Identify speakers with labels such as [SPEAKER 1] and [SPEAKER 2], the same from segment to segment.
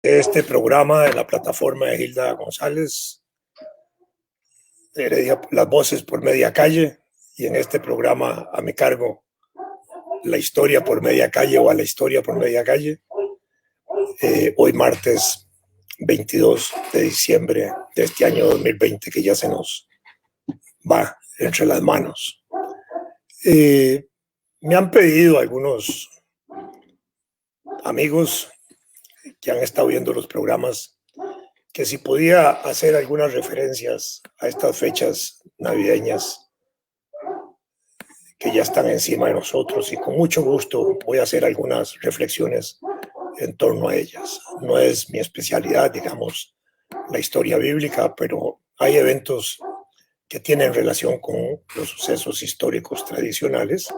[SPEAKER 1] Este programa de la plataforma de Hilda González, Heredia, las voces por media calle, y en este programa a mi cargo la historia por media calle o a la historia por media calle. Hoy martes 22 de diciembre de este año 2020 que ya se nos va entre las manos. Me han pedido algunos amigos que han estado viendo los programas que si podía hacer algunas referencias a estas fechas navideñas que ya están encima de nosotros, y con mucho gusto voy a hacer algunas reflexiones en torno a ellas. No es mi especialidad, digamos, la historia bíblica, pero hay eventos que tienen relación con los sucesos históricos tradicionales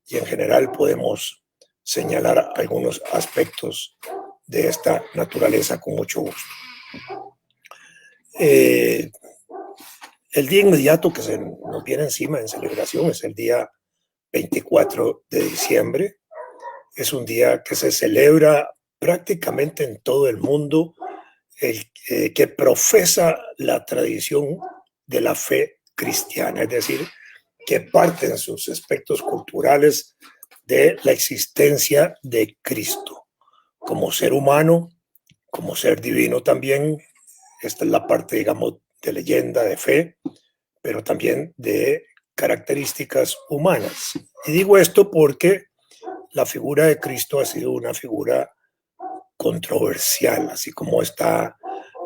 [SPEAKER 1] y en general podemos señalar algunos aspectos de esta naturaleza con mucho gusto. El día inmediato que se nos viene encima en celebración es el día 24 de diciembre. Es un día que se celebra prácticamente en todo el mundo, que profesa la tradición de la fe cristiana, es decir, que parte en sus aspectos culturales de la existencia de Cristo como ser humano, como ser divino también. Esta es la parte, digamos, de leyenda, de fe, pero también de características humanas. Y digo esto porque la figura de Cristo ha sido una figura controversial, así como está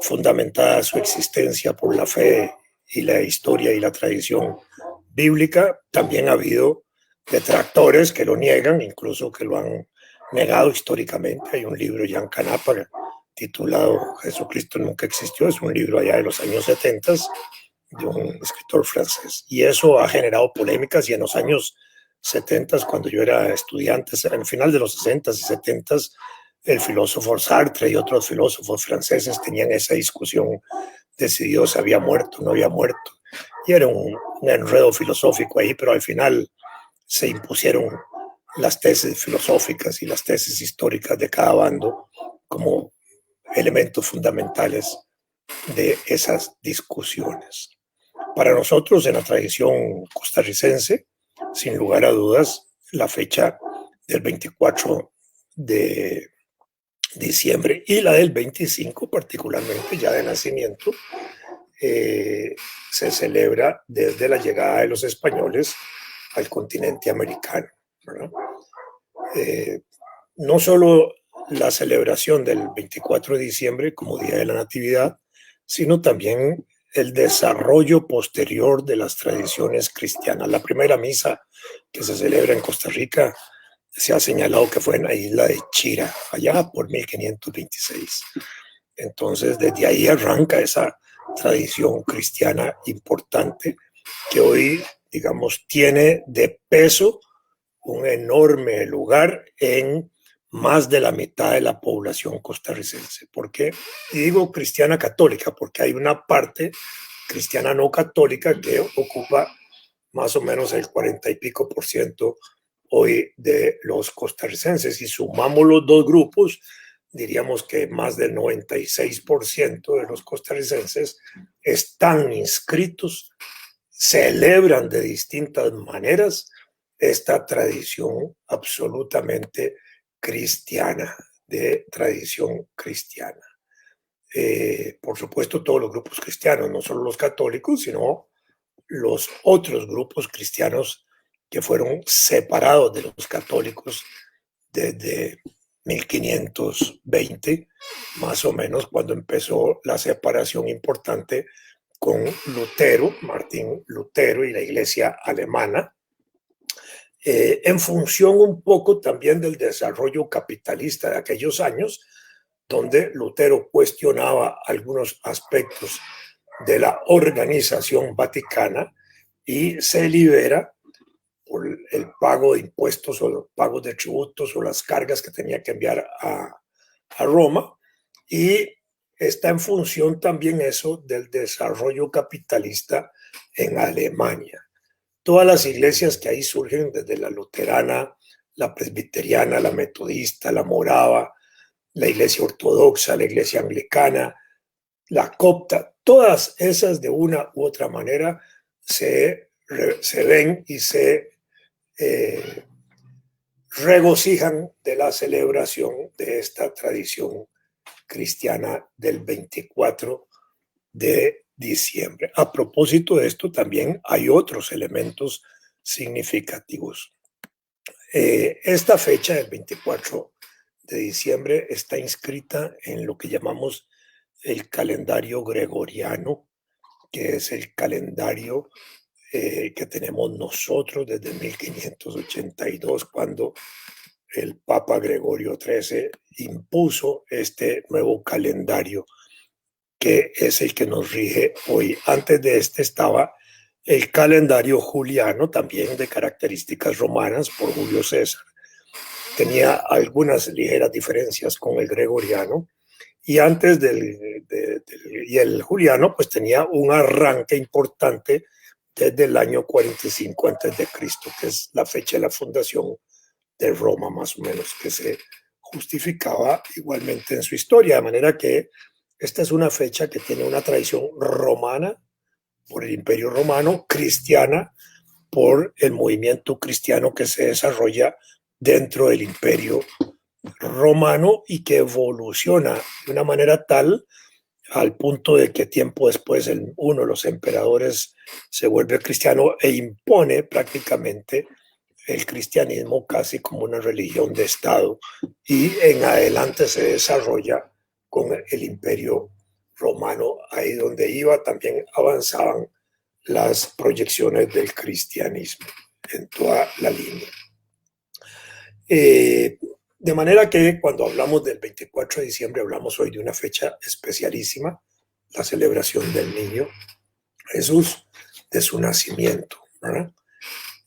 [SPEAKER 1] fundamentada su existencia por la fe y la historia y la tradición bíblica. También ha habido detractores que lo niegan, incluso que lo han negado históricamente. Hay un libro ya en Canapa titulado Jesucristo nunca existió, es un libro allá de los años 70 de un escritor francés, y eso ha generado polémicas. Y en los años 70, cuando yo era estudiante, en el final de los 60 y 70, el filósofo Sartre y otros filósofos franceses tenían esa discusión de si Dios había muerto o no había muerto, y era un enredo filosófico ahí, pero al final se impusieron las tesis filosóficas y las tesis históricas de cada bando como elementos fundamentales de esas discusiones. Para nosotros, en la tradición costarricense, sin lugar a dudas, la fecha del 24 de diciembre y la del 25, particularmente ya de nacimiento, se celebra desde la llegada de los españoles al continente americano, ¿verdad? No solo la celebración del 24 de diciembre como Día de la Natividad, sino también el desarrollo posterior de las tradiciones cristianas. La primera misa que se celebra en Costa Rica se ha señalado que fue en la isla de Chira, allá por 1526. Entonces, desde ahí arranca esa tradición cristiana importante que hoy, digamos, tiene de peso un enorme lugar en más de la mitad de la población costarricense. ¿Por qué? Y digo cristiana católica, porque hay una parte cristiana no católica que ocupa más o menos el 40 y pico por ciento hoy de los costarricenses. Si sumamos los dos grupos, diríamos que más del 96% de los costarricenses están inscritos, celebran de distintas maneras esta tradición absolutamente cristiana, de tradición cristiana. Por supuesto, todos los grupos cristianos, no solo los católicos, sino los otros grupos cristianos que fueron separados de los católicos desde 1520, más o menos, cuando empezó la separación importante con Lutero, Martín Lutero y la iglesia alemana, en función un poco también del desarrollo capitalista de aquellos años, donde Lutero cuestionaba algunos aspectos de la organización vaticana y se libera por el pago de impuestos o los pagos de tributos o las cargas que tenía que enviar a Roma, y está en función también eso del desarrollo capitalista en Alemania. Todas las iglesias que ahí surgen, desde la luterana, la presbiteriana, la metodista, la morava, la iglesia ortodoxa, la iglesia anglicana, la copta, todas esas de una u otra manera se ven y se regocijan de la celebración de esta tradición cristiana del 24 de diciembre. A propósito de esto, también hay otros elementos significativos. Esta fecha del 24 de diciembre está inscrita en lo que llamamos el calendario gregoriano, que es el calendario que tenemos nosotros desde 1582, cuando el Papa Gregorio XIII impuso este nuevo calendario, que es el que nos rige hoy. Antes de este estaba el calendario juliano, también de características romanas, por Julio César. Tenía algunas ligeras diferencias con el gregoriano, y antes y el juliano pues tenía un arranque importante desde el año 45 antes de Cristo, que es la fecha de la fundación de Roma, más o menos, que se justificaba igualmente en su historia, de manera que esta es una fecha que tiene una tradición romana por el Imperio Romano, cristiana por el movimiento cristiano que se desarrolla dentro del Imperio Romano y que evoluciona de una manera tal al punto de que tiempo después uno de los emperadores se vuelve cristiano e impone prácticamente el cristianismo casi como una religión de Estado, y en adelante se desarrolla con el Imperio Romano. Ahí donde iba también avanzaban las proyecciones del cristianismo en toda la línea. De manera que cuando hablamos del 24 de diciembre hablamos hoy de una fecha especialísima, la celebración del niño Jesús, de su nacimiento, ¿verdad?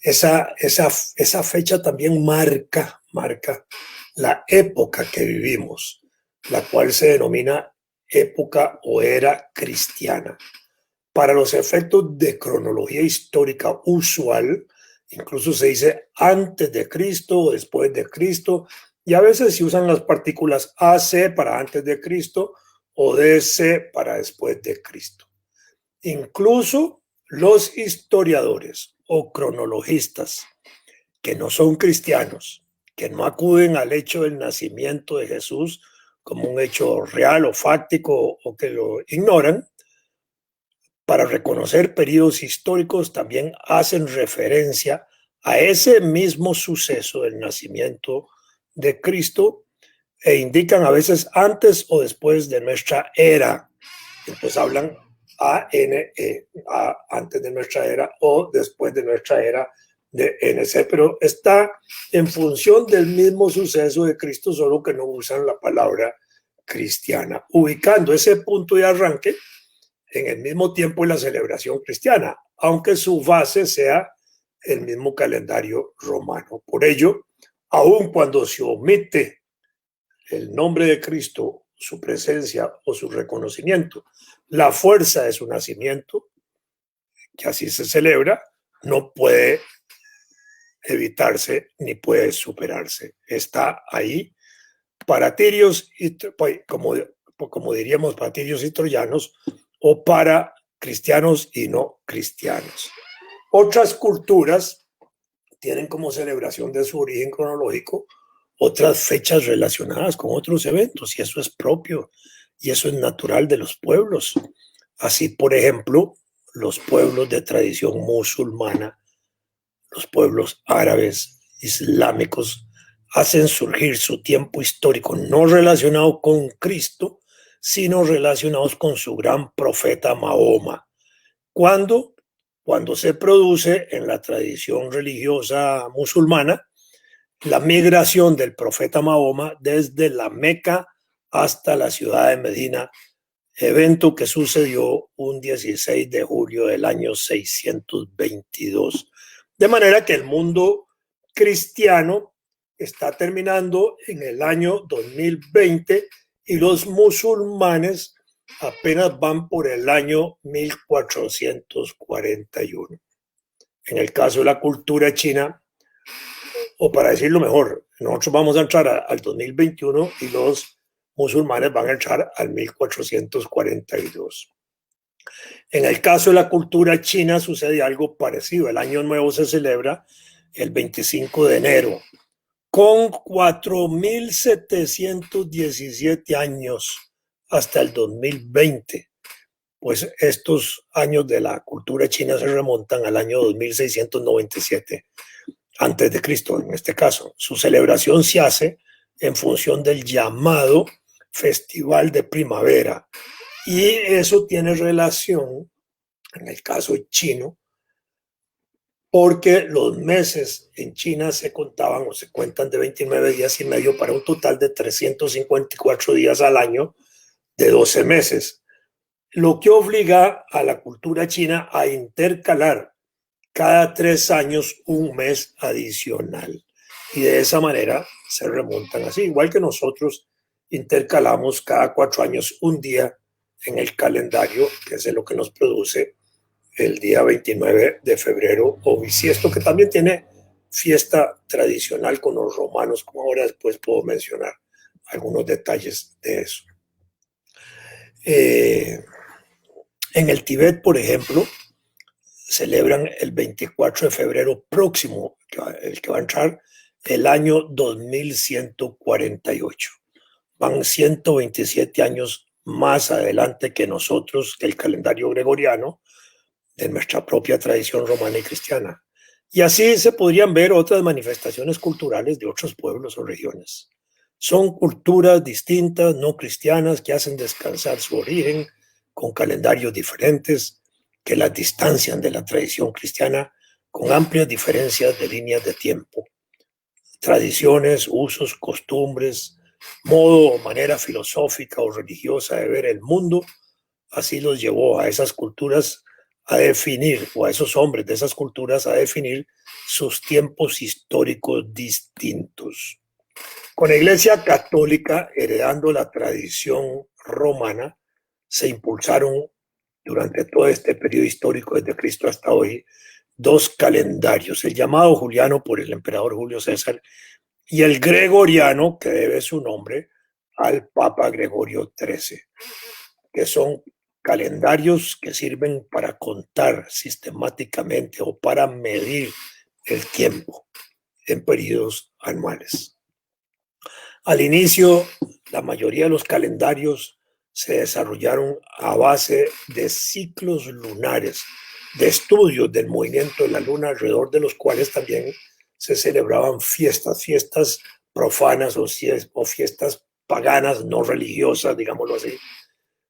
[SPEAKER 1] Esa fecha también marca la época que vivimos, la cual se denomina época o era cristiana. Para los efectos de cronología histórica usual, incluso se dice antes de Cristo o después de Cristo, y a veces se usan las partículas AC para antes de Cristo o DC para después de Cristo. Incluso los historiadores o cronologistas que no son cristianos, que no acuden al hecho del nacimiento de Jesús como un hecho real o fáctico, o que lo ignoran, para reconocer periodos históricos también hacen referencia a ese mismo suceso del nacimiento de Cristo e indican a veces antes o después de nuestra era. Entonces hablan ANE, antes de nuestra era o después de nuestra era de NC, pero está en función del mismo suceso de Cristo, solo que no usan la palabra cristiana, ubicando ese punto de arranque en el mismo tiempo en la celebración cristiana, aunque su base sea el mismo calendario romano. Por ello, aun cuando se omite el nombre de Cristo, su presencia o su reconocimiento, la fuerza de su nacimiento, que así se celebra, no puede evitarse ni puede superarse. Está ahí para tirios, y, como diríamos, para tirios y troyanos, o para cristianos y no cristianos. Otras culturas tienen como celebración de su origen cronológico otras fechas relacionadas con otros eventos, y eso es propio y eso es natural de los pueblos. Así, por ejemplo, los pueblos de tradición musulmana, los pueblos árabes, islámicos, hacen surgir su tiempo histórico no relacionado con Cristo, sino relacionados con su gran profeta Mahoma. ¿Cuándo? Cuando se produce en la tradición religiosa musulmana la migración del profeta Mahoma desde la Meca hasta la ciudad de Medina, evento que sucedió un 16 de julio del año 622. De manera que el mundo cristiano está terminando en el año 2020 y los musulmanes apenas van por el año 1441. En el caso de la cultura china, o para decirlo mejor, nosotros vamos a entrar al 2021 y los musulmanes van a entrar al 1442. En el caso de la cultura china sucede algo parecido. El Año Nuevo se celebra el 25 de enero, con 4.717 años hasta el 2020. Pues estos años de la cultura china se remontan al año 2697 antes de Cristo. En este caso, su celebración se hace en función del llamado Festival de Primavera, y eso tiene relación, en el caso chino, porque los meses en China se contaban o se cuentan de 29 días y medio para un total de 354 días al año de 12 meses, lo que obliga a la cultura china a intercalar cada 3 años un mes adicional. Y de esa manera se remontan así, igual que nosotros intercalamos cada 4 años un día en el calendario, que es lo que nos produce el día 29 de febrero o bisiesto, que también tiene fiesta tradicional con los romanos, como ahora después puedo mencionar algunos detalles de eso. En el Tíbet, por ejemplo, celebran el 24 de febrero próximo, el que va a entrar, el año 2148. Van 127 años más adelante que nosotros, que el calendario gregoriano, de nuestra propia tradición romana y cristiana. Y así se podrían ver otras manifestaciones culturales de otros pueblos o regiones. Son culturas distintas, no cristianas, que hacen descansar su origen con calendarios diferentes, que las distancian de la tradición cristiana con amplias diferencias de líneas de tiempo, tradiciones, usos, costumbres, modo o manera filosófica o religiosa de ver el mundo. Así los llevó a esas culturas a definir, o a esos hombres de esas culturas a definir sus tiempos históricos distintos. Con la Iglesia Católica heredando la tradición romana, se impulsaron durante todo este periodo histórico desde Cristo hasta hoy 2 calendarios, el llamado juliano por el emperador Julio César y el gregoriano, que debe su nombre al Papa Gregorio XIII, que son calendarios que sirven para contar sistemáticamente o para medir el tiempo en periodos anuales. Al inicio, la mayoría de los calendarios se desarrollaron a base de ciclos lunares, de estudios del movimiento de la luna, alrededor de los cuales también se celebraban fiestas profanas o fiestas paganas, no religiosas, digámoslo así.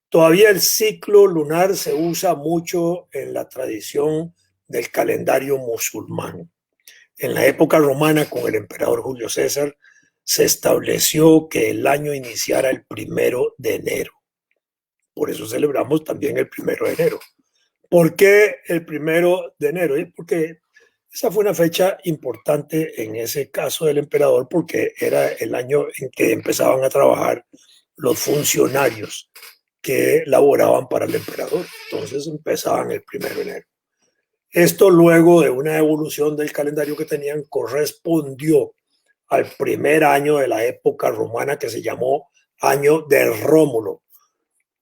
[SPEAKER 1] Todavía el ciclo lunar se usa mucho en la tradición del calendario musulmán. En la época romana, con el emperador Julio César, se estableció que el año iniciara el 1 de enero. Por eso celebramos también el 1 de enero. ¿Por qué el 1 de enero? Porque esa fue una fecha importante en ese caso del emperador, porque era el año en que empezaban a trabajar los funcionarios que laboraban para el emperador. Entonces empezaban el 1 de enero. Esto, luego de una evolución del calendario que tenían, correspondió al primer año de la época romana, que se llamó Año de Rómulo,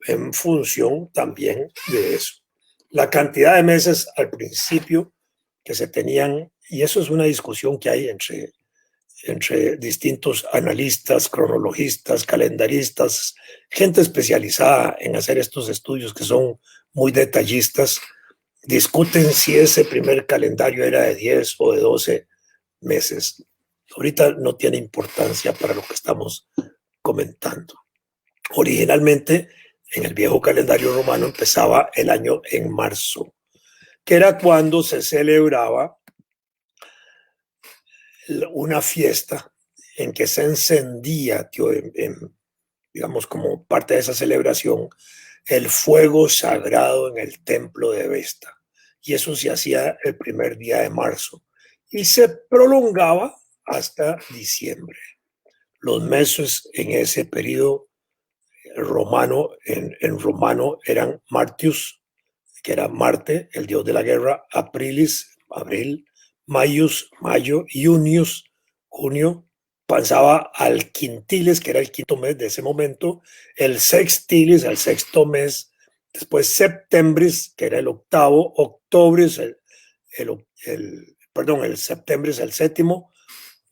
[SPEAKER 1] en función también de eso. La cantidad de meses al principio que se tenían, y eso es una discusión que hay entre distintos analistas, cronologistas, calendaristas, gente especializada en hacer estos estudios que son muy detallistas, discuten si ese primer calendario era de 10 o de 12 meses. Ahorita no tiene importancia para lo que estamos comentando. Originalmente, en el viejo calendario romano empezaba el año en marzo, que era cuando se celebraba una fiesta en que se encendía, digamos, como parte de esa celebración, el fuego sagrado en el templo de Vesta. Y eso se hacía el primer día de marzo y se prolongaba hasta diciembre. Los meses en ese periodo romano, en romano, eran Martius, que era Marte, el dios de la guerra; Aprilis, abril; Maius, mayo; Junius, junio; pasaba al quintiles, que era el quinto mes de ese momento, el sextiles, el sexto mes, después septembris, que era el octavo, octobris, el septiembre es el séptimo,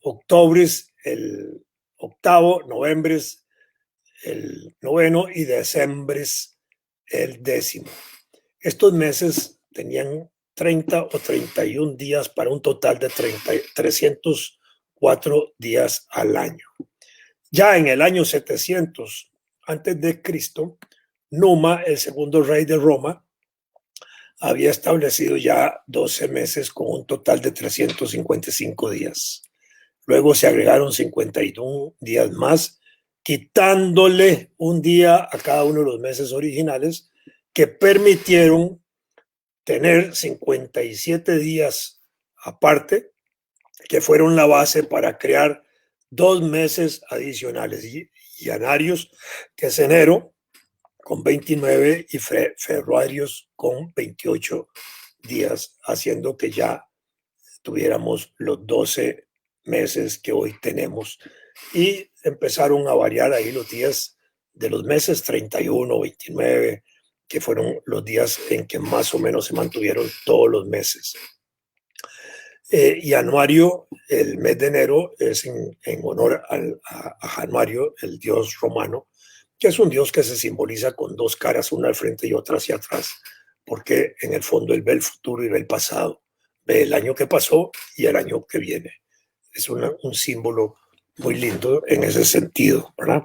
[SPEAKER 1] octobris el octavo, noviembres el noveno y diciembres el décimo. Estos meses tenían 30 o 31 días para un total de 304 días al año. Ya en el año 700 antes de Cristo, Numa, el segundo rey de Roma, había establecido ya 12 meses con un total de 355 días. Luego se agregaron 51 días más, quitándole un día a cada uno de los meses originales, que permitieron tener 57 días aparte, que fueron la base para crear 2 meses adicionales, llanarios, que es enero con 29 y febrarios con 28 días, haciendo que ya tuviéramos los 12 meses que hoy tenemos. Y empezaron a variar ahí los días de los meses, 31, 29, que fueron los días en que más o menos se mantuvieron todos los meses. Y Januario, el mes de enero, es en honor a Januario, el dios romano, que es un dios que se simboliza con dos caras, una al frente y otra hacia atrás, porque en el fondo él ve el futuro y ve el pasado, ve el año que pasó y el año que viene. Es un símbolo muy lindo en ese sentido, ¿verdad?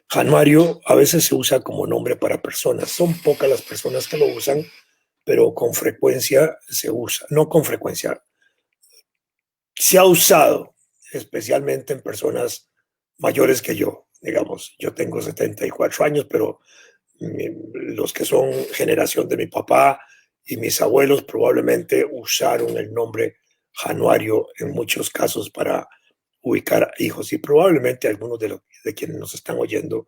[SPEAKER 1] Januario a veces se usa como nombre para personas. Son pocas las personas que lo usan, pero con frecuencia se usa. No con frecuencia. Se ha usado, especialmente en personas mayores que yo. Digamos, yo tengo 74 años, pero los que son generación de mi papá y mis abuelos probablemente usaron el nombre Januario en muchos casos para ubicar hijos, y probablemente algunos de quienes nos están oyendo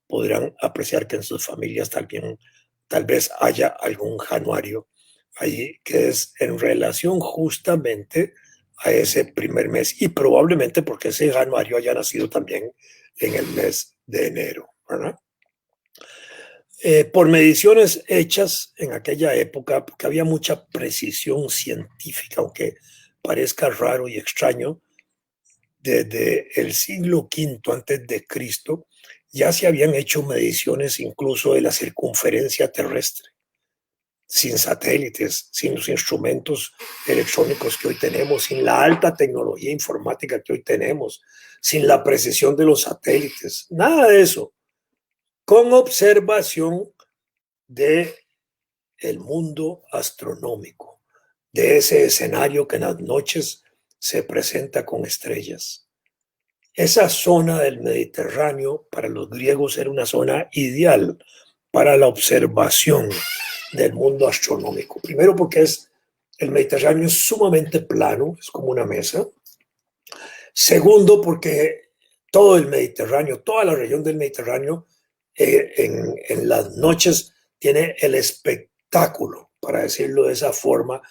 [SPEAKER 1] podrán apreciar que en sus familias también tal vez haya algún Januario ahí que es en relación justamente a ese primer mes, y probablemente porque ese Januario haya nacido también en el mes de enero, ¿verdad? Por mediciones hechas en aquella época, porque había mucha precisión científica, aunque parezca raro y extraño, desde el siglo V antes de Cristo ya se habían hecho mediciones incluso de la circunferencia terrestre, sin satélites, sin los instrumentos electrónicos que hoy tenemos, sin la alta tecnología informática que hoy tenemos, sin la precisión de los satélites, nada de eso, con observación de el mundo astronómico, de ese escenario que en las noches se presenta con estrellas. Esa zona del Mediterráneo para los griegos era una zona ideal para la observación del mundo astronómico. Primero porque el Mediterráneo es sumamente plano, es como una mesa. Segundo porque todo el Mediterráneo, toda la región del Mediterráneo, en las noches tiene el espectáculo, para decirlo de esa forma,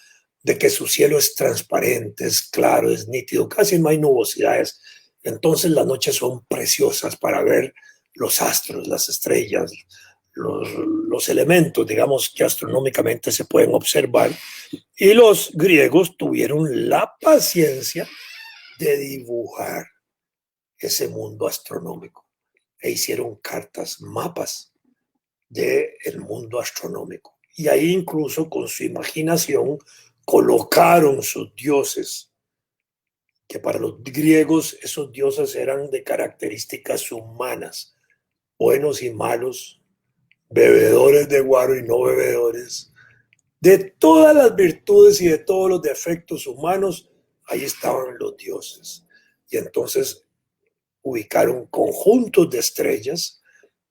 [SPEAKER 1] de que su cielo es transparente, es claro, es nítido, casi no hay nubosidades. Entonces las noches son preciosas para ver los astros, las estrellas, los elementos, digamos, que astronómicamente se pueden observar. Y los griegos tuvieron la paciencia de dibujar ese mundo astronómico e hicieron cartas, mapas del mundo astronómico. Y ahí incluso con su imaginación colocaron sus dioses, que para los griegos esos dioses eran de características humanas, buenos y malos, bebedores de guaro y no bebedores, de todas las virtudes y de todos los defectos humanos, ahí estaban los dioses. Y entonces ubicaron conjuntos de estrellas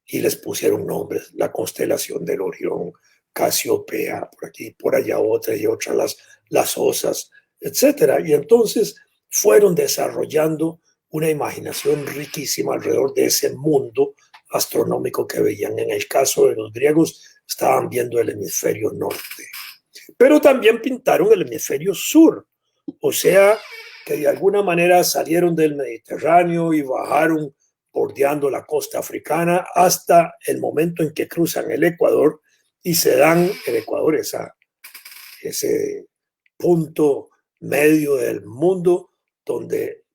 [SPEAKER 1] y les pusieron nombres, la constelación del Orión, Casiopea, por aquí, por allá otra y otra, las Osas, etcétera. Y entonces fueron desarrollando una imaginación riquísima alrededor de ese mundo astronómico que veían. En el caso de los griegos, estaban viendo el hemisferio norte, pero también pintaron el hemisferio sur, o sea que de alguna manera salieron del Mediterráneo y bajaron bordeando la costa africana hasta el momento en que cruzan el Ecuador y se dan el Ecuador, ese punto medio del mundo donde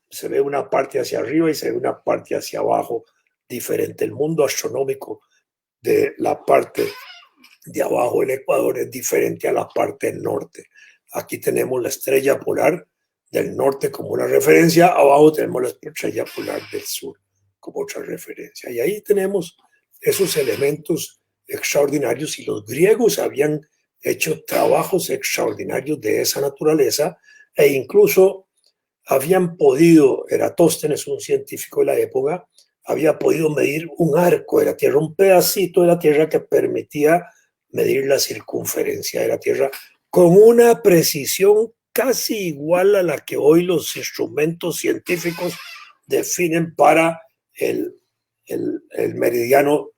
[SPEAKER 1] se ve una parte hacia arriba y se ve una parte hacia abajo diferente. El mundo astronómico de la parte de abajo del Ecuador es diferente a la parte norte. Aquí tenemos la estrella polar del norte como una referencia, abajo tenemos la estrella polar del sur como otra referencia. Y ahí tenemos esos elementos extraordinarios, y los griegos habían hecho trabajos extraordinarios de esa naturaleza, e incluso habían podido, Eratóstenes, un científico de la época, había podido medir un arco de la Tierra, un pedacito de la Tierra que permitía medir la circunferencia de la Tierra con una precisión casi igual a la que hoy los instrumentos científicos definen para el meridiano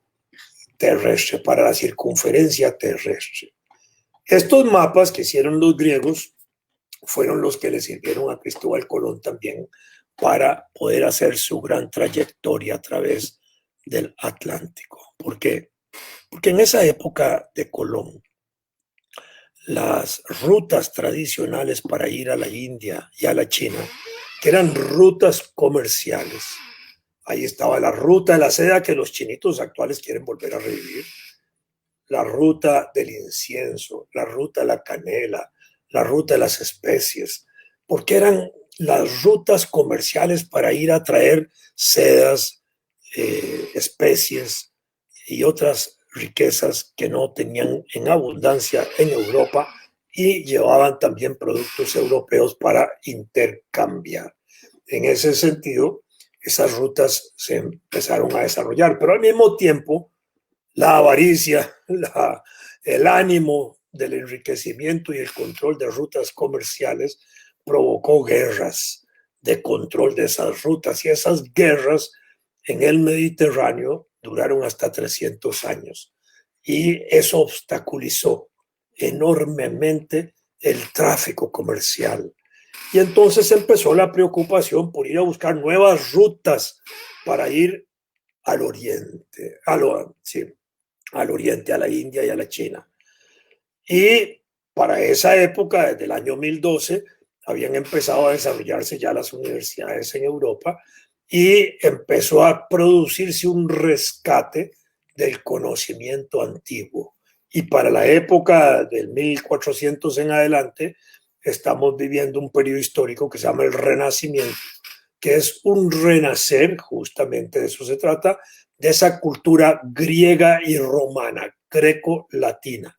[SPEAKER 1] terrestre, para la circunferencia terrestre. Estos mapas que hicieron los griegos fueron los que le sirvieron a Cristóbal Colón también para poder hacer su gran trayectoria a través del Atlántico. ¿Por qué? Porque en esa época de Colón, las rutas tradicionales para ir a la India y a la China, que eran rutas comerciales, ahí estaba la ruta de la seda que los chinitos actuales quieren volver a revivir, la ruta del incienso, la ruta de la canela, la ruta de las especies, porque eran las rutas comerciales para ir a traer sedas, especies y otras riquezas que no tenían en abundancia en Europa, y llevaban también productos europeos para intercambiar. En ese sentido, esas rutas se empezaron a desarrollar, pero al mismo tiempo, la avaricia, el ánimo del enriquecimiento y el control de rutas comerciales provocó guerras de control de esas rutas, y esas guerras en el Mediterráneo duraron hasta 300 años, y eso obstaculizó enormemente el tráfico comercial. Y entonces empezó la preocupación por ir a buscar nuevas rutas para ir al oriente, al oriente, a la India y a la China. Y para esa época, desde el año 1012, habían empezado a desarrollarse ya las universidades en Europa, y empezó a producirse un rescate del conocimiento antiguo. Y para la época del 1400 en adelante, estamos viviendo un periodo histórico que se llama el Renacimiento, que es un renacer, justamente de eso se trata, de esa cultura griega y romana, greco-latina,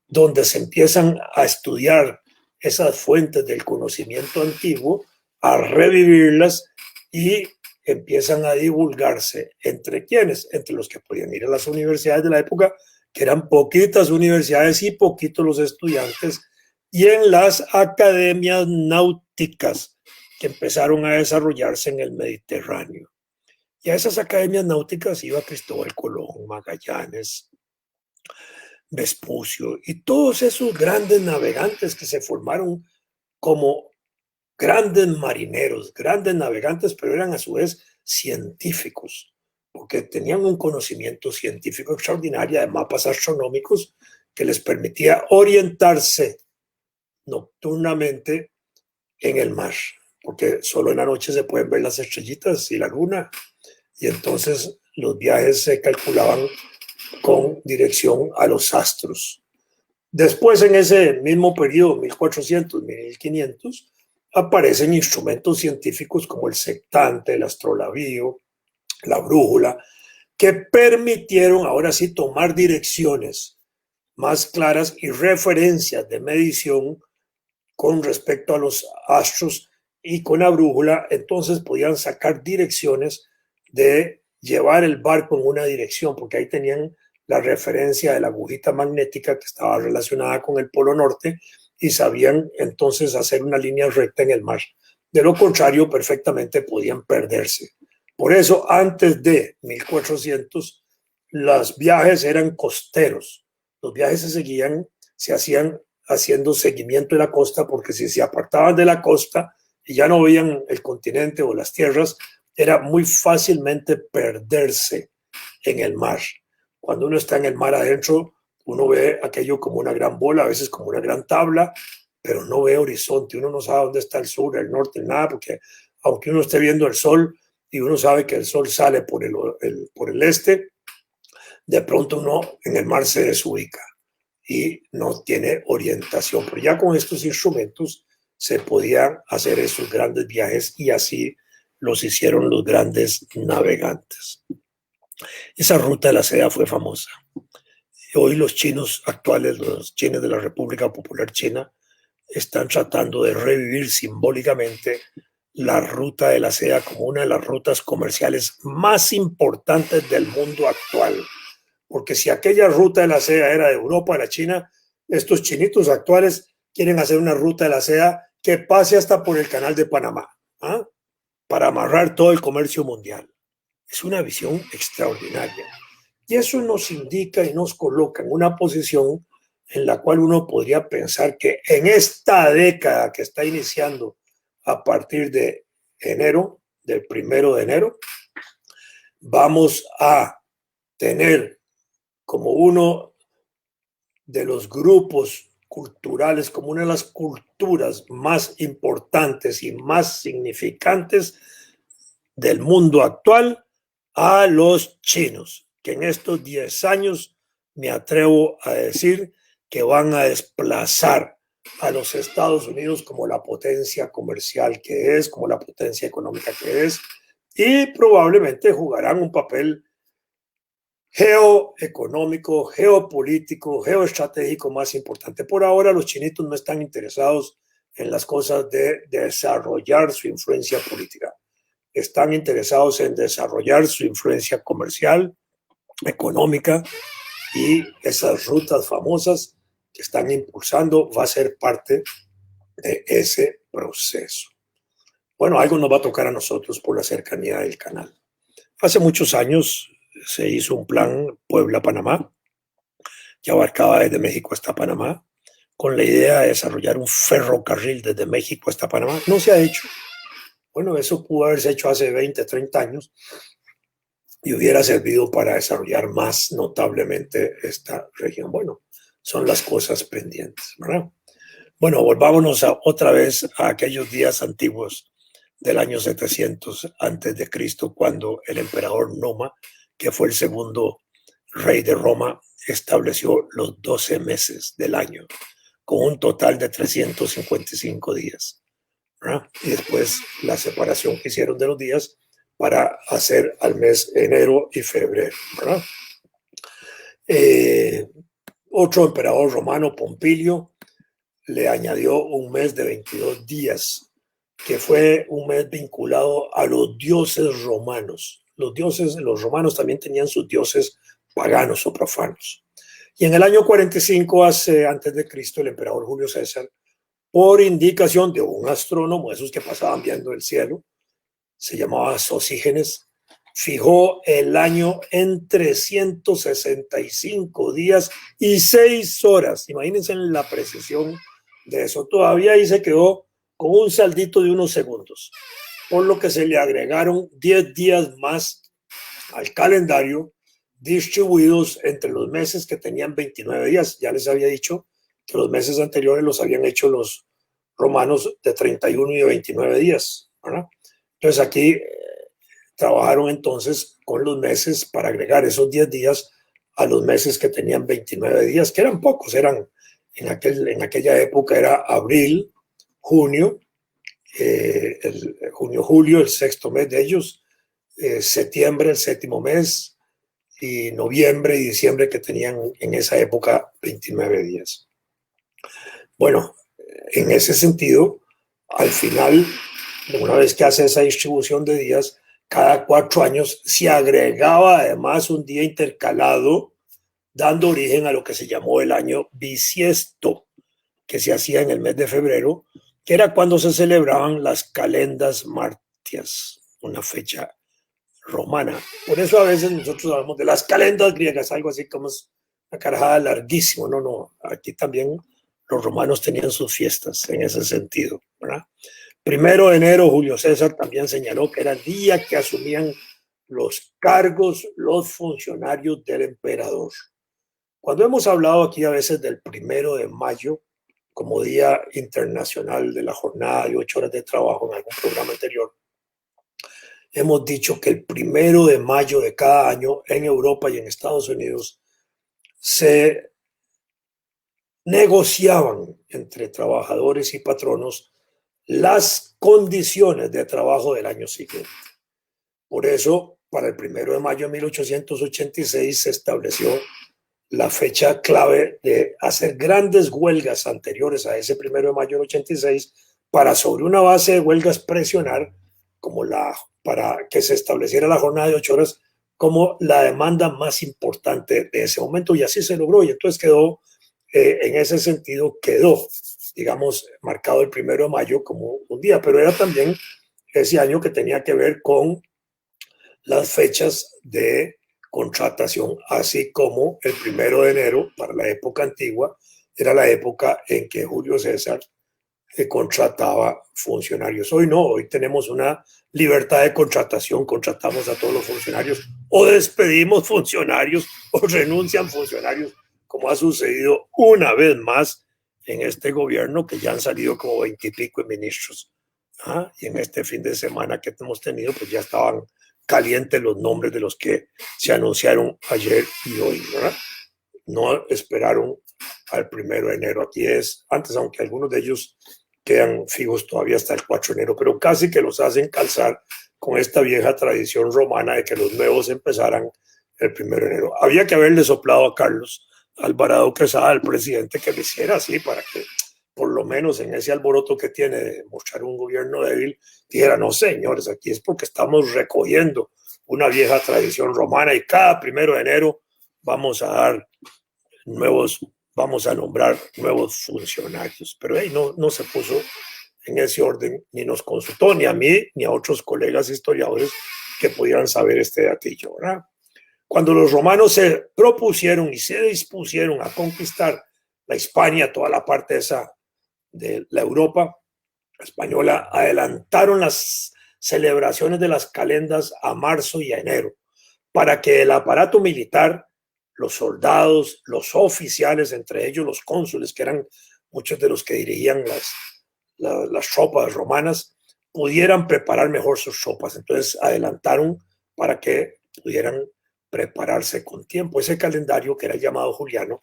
[SPEAKER 1] donde se empiezan a estudiar esas fuentes del conocimiento antiguo, a revivirlas, y empiezan a divulgarse. ¿Entre quiénes? Entre los que podían ir a las universidades de la época, que eran poquitas universidades y poquitos los estudiantes, y en las academias náuticas que empezaron a desarrollarse en el Mediterráneo. Y a esas academias náuticas iba Cristóbal Colón, Magallanes, Vespucio y todos esos grandes navegantes que se formaron como grandes marineros, grandes navegantes, pero eran a su vez científicos, porque tenían un conocimiento científico extraordinario de mapas astronómicos que les permitía orientarse nocturnamente en el mar, porque solo en la noche se pueden ver las estrellitas y la luna, y entonces los viajes se calculaban con dirección a los astros. Después, en ese mismo periodo, 1400, 1500, aparecen instrumentos científicos como el sectante, el astrolabio, la brújula, que permitieron ahora sí tomar direcciones más claras y referencias de medición con respecto a los astros, y con la brújula entonces podían sacar direcciones de llevar el barco en una dirección, porque ahí tenían la referencia de la agujita magnética que estaba relacionada con el polo norte, y sabían entonces hacer una línea recta en el mar. De lo contrario, perfectamente podían perderse. Por eso, antes de 1400, los viajes eran costeros. Los viajes se hacían haciendo seguimiento de la costa, porque si se apartaban de la costa y ya no veían el continente o las tierras, era muy fácilmente perderse en el mar. Cuando uno está en el mar adentro, uno ve aquello como una gran bola, a veces como una gran tabla, pero no ve horizonte, uno no sabe dónde está el sur, el norte, nada, porque aunque uno esté viendo el sol y uno sabe que el sol sale por el este, de pronto uno en el mar se desubica y no tiene orientación. Pero ya con estos instrumentos se podían hacer esos grandes viajes y así los hicieron los grandes navegantes. Esa ruta de la seda fue famosa. Hoy los chinos actuales, los chinos de la República Popular China, están tratando de revivir simbólicamente la ruta de la seda como una de las rutas comerciales más importantes del mundo actual. Porque si aquella ruta de la seda era de Europa a la China, estos chinitos actuales quieren hacer una ruta de la seda que pase hasta por el canal de Panamá, ¿ah? Para amarrar todo el comercio mundial. Es una visión extraordinaria. Y eso nos indica y nos coloca en una posición en la cual uno podría pensar que en esta década que está iniciando a partir de enero, del 1 de enero, vamos a tener como uno de los grupos culturales, como una de las culturas más importantes y más significantes del mundo actual, a los chinos, que en estos 10 años me atrevo a decir que van a desplazar a los Estados Unidos como la potencia comercial que es, como la potencia económica que es, y probablemente jugarán un papel geoeconómico, geopolítico, geoestratégico más importante. Por ahora los chinitos no están interesados en las cosas de desarrollar su influencia política. Están interesados en desarrollar su influencia comercial, económica, y esas rutas famosas que están impulsando va a ser parte de ese proceso. Bueno, algo nos va a tocar a nosotros por la cercanía del canal. Hace muchos años se hizo un plan Puebla-Panamá, que abarcaba desde México hasta Panamá, con la idea de desarrollar un ferrocarril desde México hasta Panamá. No se ha hecho. Bueno, eso pudo haberse hecho hace 20, 30 años y hubiera servido para desarrollar más notablemente esta región. Bueno, son las cosas pendientes, ¿verdad? Bueno, volvámonos otra vez a aquellos días antiguos del año 700 antes de Cristo, cuando el emperador Numa, que fue el segundo rey de Roma, estableció los 12 meses del año, con un total de 355 días. ¿verdad? Y después la separación que hicieron de los días para hacer al mes enero y febrero. ¿verdad? Otro emperador romano, Pompilio, le añadió un mes de 22 días, que fue un mes vinculado a los dioses romanos. Los romanos también tenían sus dioses paganos o profanos. Y en el año 45 antes de Cristo, el emperador Julio César, por indicación de un astrónomo, esos que pasaban viendo el cielo, se llamaba Sosígenes, fijó el año en 365 días y 6 horas. Imagínense la precisión de eso. Todavía ahí se quedó con un saldito de unos segundos, por lo que se le agregaron 10 días más al calendario, distribuidos entre los meses que tenían 29 días. Ya les había dicho que los meses anteriores los habían hecho los romanos de 31 y de 29 días. ¿verdad? Entonces aquí trabajaron entonces con los meses para agregar esos 10 días a los meses que tenían 29 días, que eran pocos, eran en aquella época era abril, junio, junio-julio, el sexto mes de ellos, septiembre, el séptimo mes, y noviembre y diciembre, que tenían en esa época 29 días. Bueno, en ese sentido, al final, una vez que hace esa distribución de días, cada 4 años se agregaba además un día intercalado, dando origen a lo que se llamó el año bisiesto, que se hacía en el mes de febrero, que era cuando se celebraban las calendas martias, una fecha romana. Por eso a veces nosotros hablamos de las calendas griegas, algo así como una carajada larguísimo. No, aquí también los romanos tenían sus fiestas en ese sentido, ¿verdad? 1 de enero, Julio César también señaló que era el día que asumían los cargos los funcionarios del emperador. Cuando hemos hablado aquí a veces del 1 de mayo como Día Internacional de la Jornada de 8 horas de trabajo en algún programa anterior, hemos dicho que el 1 de mayo de cada año en Europa y en Estados Unidos se negociaban entre trabajadores y patronos las condiciones de trabajo del año siguiente. Por eso, para el 1 de mayo de 1886 se estableció la fecha clave de hacer grandes huelgas anteriores a ese 1 de mayo del 86 para, sobre una base de huelgas, presionar para que se estableciera la jornada de 8 horas como la demanda más importante de ese momento, y así se logró. Y entonces en ese sentido digamos, marcado el 1 de mayo como un día, pero era también ese año que tenía que ver con las fechas de contratación, así como el 1 de enero para la época antigua era la época en que Julio César contrataba funcionarios. Hoy no, hoy tenemos una libertad de contratación, contratamos a todos los funcionarios o despedimos funcionarios o renuncian funcionarios, como ha sucedido una vez más en este gobierno, que ya han salido como 20 y pico ministros. Y en este fin de semana que hemos tenido, pues ya estaban calientes los nombres de los que se anunciaron ayer y hoy, ¿verdad? No esperaron al 1 de enero. Aquí es antes, aunque algunos de ellos quedan fijos todavía hasta el 4 de enero, pero casi que los hacen calzar con esta vieja tradición romana de que los nuevos empezaran el 1 de enero. Había que haberle soplado a Carlos Alvarado Quesada, al presidente, que lo hiciera así, para que por lo menos en ese alboroto que tiene de mostrar un gobierno débil, dijera: no, señores, aquí es porque estamos recogiendo una vieja tradición romana y cada 1 de enero vamos a nombrar nuevos funcionarios. Pero no se puso en ese orden, ni nos consultó ni a mí ni a otros colegas historiadores que pudieran saber este datillo, ¿verdad? Cuando los romanos se propusieron y se dispusieron a conquistar la Hispania, toda la parte esa de la Europa española, adelantaron las celebraciones de las calendas a marzo y a enero, para que el aparato militar, los soldados, los oficiales, entre ellos los cónsules, que eran muchos de los que dirigían las tropas romanas, pudieran preparar mejor sus tropas. Entonces adelantaron para que pudieran prepararse con tiempo. Ese calendario, que era llamado juliano,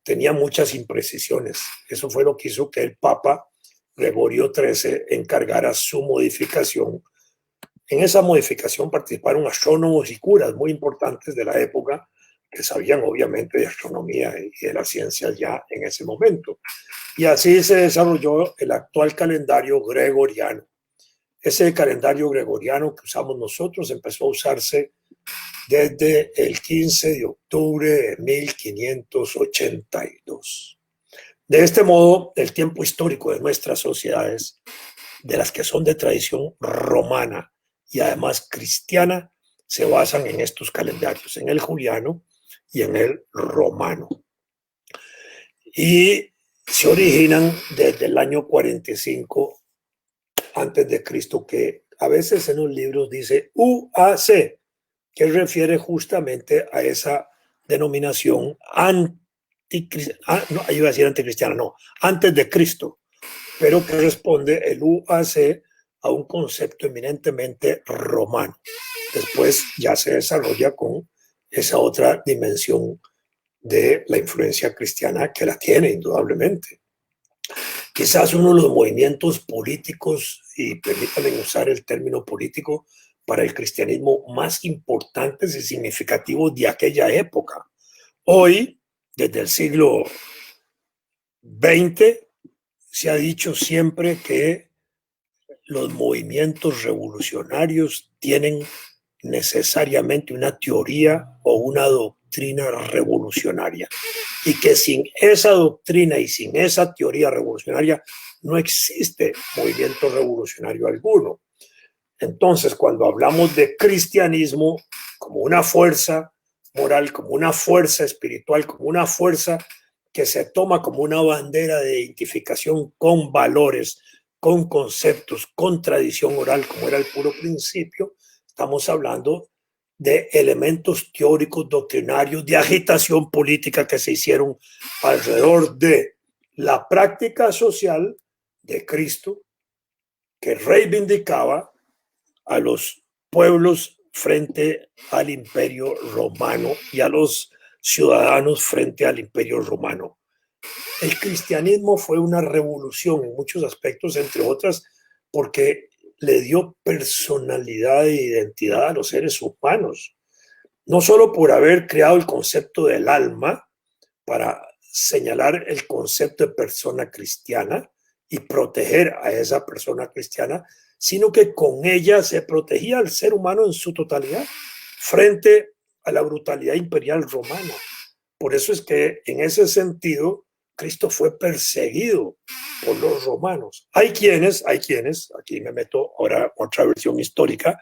[SPEAKER 1] tenía muchas imprecisiones. Eso fue lo que hizo que el Papa Gregorio XIII encargara su modificación. En esa modificación participaron astrónomos y curas muy importantes de la época, que sabían obviamente de astronomía y de las ciencias ya en ese momento. Y así se desarrolló el actual calendario gregoriano. Ese calendario gregoriano que usamos nosotros empezó a usarse desde el 15 de octubre de 1582. De este modo, el tiempo histórico de nuestras sociedades, de las que son de tradición romana y además cristiana, se basan en estos calendarios, en el juliano y en el romano. Y se originan desde el año 45 antes de Cristo, que a veces en los libros dice UAC, que refiere justamente a esa denominación antes de Cristo, pero que responde el UAC a un concepto eminentemente romano. Después ya se desarrolla con esa otra dimensión de la influencia cristiana, que la tiene indudablemente. Quizás uno de los movimientos políticos, y permítanme usar el término político, para el cristianismo más importantes y significativos de aquella época. Hoy, desde el siglo XX, se ha dicho siempre que los movimientos revolucionarios tienen necesariamente una teoría o una doctrina revolucionaria, y que sin esa doctrina y sin esa teoría revolucionaria no existe movimiento revolucionario alguno. Entonces, cuando hablamos de cristianismo como una fuerza moral, como una fuerza espiritual, como una fuerza que se toma como una bandera de identificación con valores, con conceptos, con tradición oral, como era el puro principio. Estamos hablando de elementos teóricos, doctrinarios, de agitación política que se hicieron alrededor de la práctica social de Cristo, que reivindicaba a los pueblos frente al imperio romano y a los ciudadanos frente al imperio romano. El cristianismo fue una revolución en muchos aspectos, entre otras porque le dio personalidad e identidad a los seres humanos, no solo por haber creado el concepto del alma para señalar el concepto de persona cristiana y proteger a esa persona cristiana, sino que con ella se protegía al ser humano en su totalidad frente a la brutalidad imperial romana. Por eso es que en ese sentido Cristo fue perseguido por los romanos. Hay quienes, aquí me meto ahora otra versión histórica,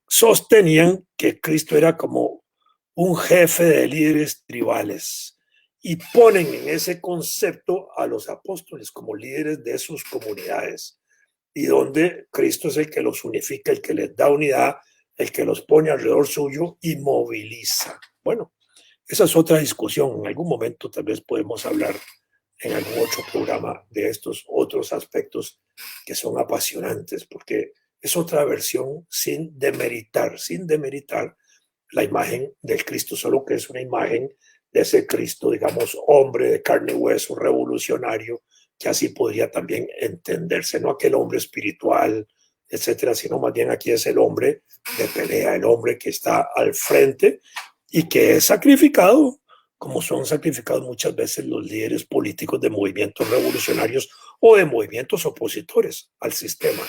[SPEAKER 1] sostenían que Cristo era como un jefe de líderes tribales y ponen en ese concepto a los apóstoles como líderes de sus comunidades, y donde Cristo es el que los unifica, el que les da unidad, el que los pone alrededor suyo y moviliza. Bueno, esa es otra discusión. En algún momento tal vez podemos hablar en algún otro programa de estos otros aspectos que son apasionantes, porque es otra versión sin demeritar la imagen del Cristo, solo que es una imagen de ese Cristo, digamos, hombre de carne y hueso, revolucionario, que así podría también entenderse, no aquel hombre espiritual, etcétera, sino más bien aquí es el hombre de pelea, el hombre que está al frente y que es sacrificado, como son sacrificados muchas veces los líderes políticos de movimientos revolucionarios o de movimientos opositores al sistema,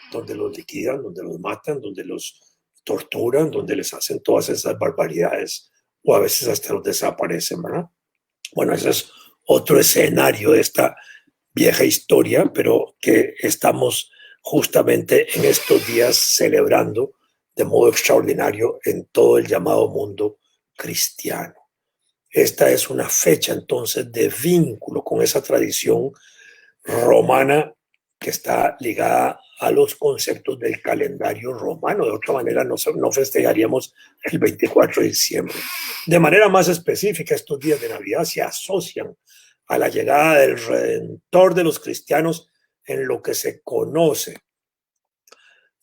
[SPEAKER 1] donde los liquidan, donde los matan, donde los torturan, donde les hacen todas esas barbaridades o a veces hasta los desaparecen, ¿verdad? Bueno, ese es otro escenario de esta vieja historia, pero que estamos justamente en estos días celebrando de modo extraordinario en todo el llamado mundo cristiano. Esta es una fecha entonces de vínculo con esa tradición romana que está ligada a los conceptos del calendario romano. De otra manera no festejaríamos el 24 de diciembre. De manera más específica, estos días de Navidad se asocian a la llegada del Redentor de los cristianos en lo que se conoce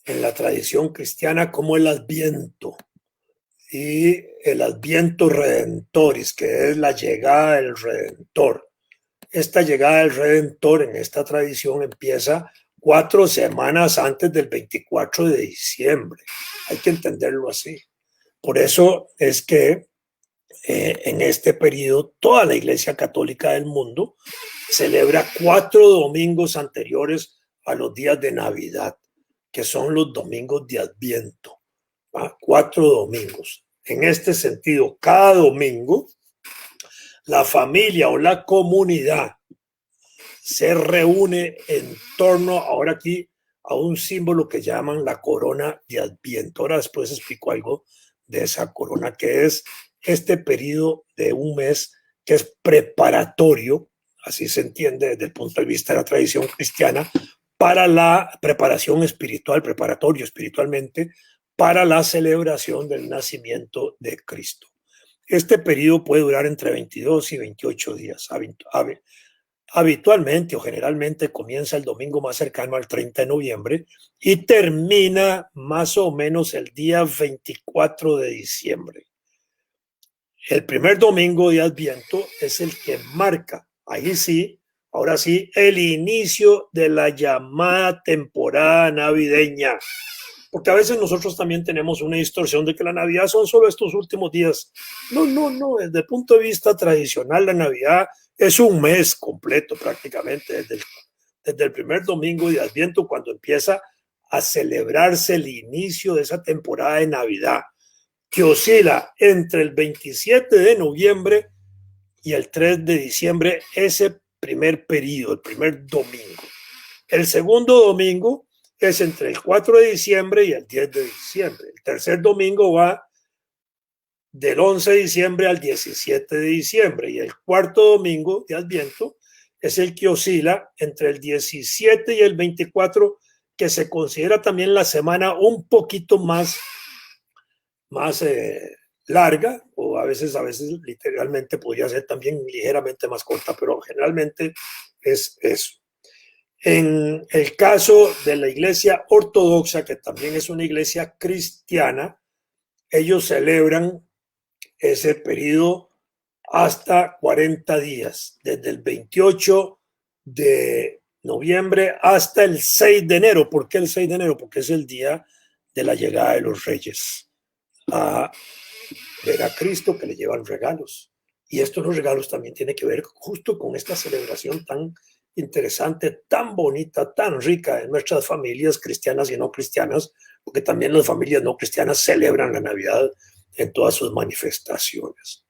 [SPEAKER 1] en la tradición cristiana como el Adviento. Y el Adviento Redentoris, que es la llegada del Redentor. Esta llegada del Redentor en esta tradición empieza 4 semanas antes del 24 de diciembre. Hay que entenderlo así. Por eso es que en este periodo toda la Iglesia Católica del mundo celebra 4 domingos anteriores a los días de Navidad, que son los domingos de Adviento. 4 domingos. En este sentido, cada domingo la familia o la comunidad se reúne en torno, ahora aquí, a un símbolo que llaman la corona de Adviento. Ahora después explico algo de esa corona, que es este periodo de un mes que es preparatorio, así se entiende desde el punto de vista de la tradición cristiana, para la preparación espiritual, preparatorio espiritualmente, para la celebración del nacimiento de Cristo. Este periodo puede durar entre 22 y 28 días. Habitualmente o generalmente comienza el domingo más cercano al 30 de noviembre y termina más o menos el día 24 de diciembre. El primer domingo de Adviento es el que marca, ahí sí, ahora sí, el inicio de la llamada temporada navideña. Porque a veces nosotros también tenemos una distorsión de que la Navidad son solo estos últimos días. No. Desde el punto de vista tradicional, la Navidad es un mes completo prácticamente, desde el primer domingo de Adviento, cuando empieza a celebrarse el inicio de esa temporada de Navidad, que oscila entre el 27 de noviembre y el 3 de diciembre, ese primer periodo, el primer domingo. El segundo domingo es entre el 4 de diciembre y el 10 de diciembre. El tercer domingo va del 11 de diciembre al 17 de diciembre. Y el cuarto domingo de Adviento es el que oscila entre el 17 y el 24, que se considera también la semana un poquito más larga, o a veces literalmente podría ser también ligeramente más corta, pero generalmente es eso. En el caso de la iglesia ortodoxa, que también es una iglesia cristiana, ellos celebran ese periodo hasta 40 días, desde el 28 de noviembre hasta el 6 de enero. ¿Por qué el 6 de enero? Porque es el día de la llegada de los reyes a ver a Cristo, que le llevan regalos. Y estos los regalos también tienen que ver justo con esta celebración tan interesante, tan bonita, tan rica en nuestras familias cristianas y no cristianas, porque también las familias no cristianas celebran la Navidad en todas sus manifestaciones.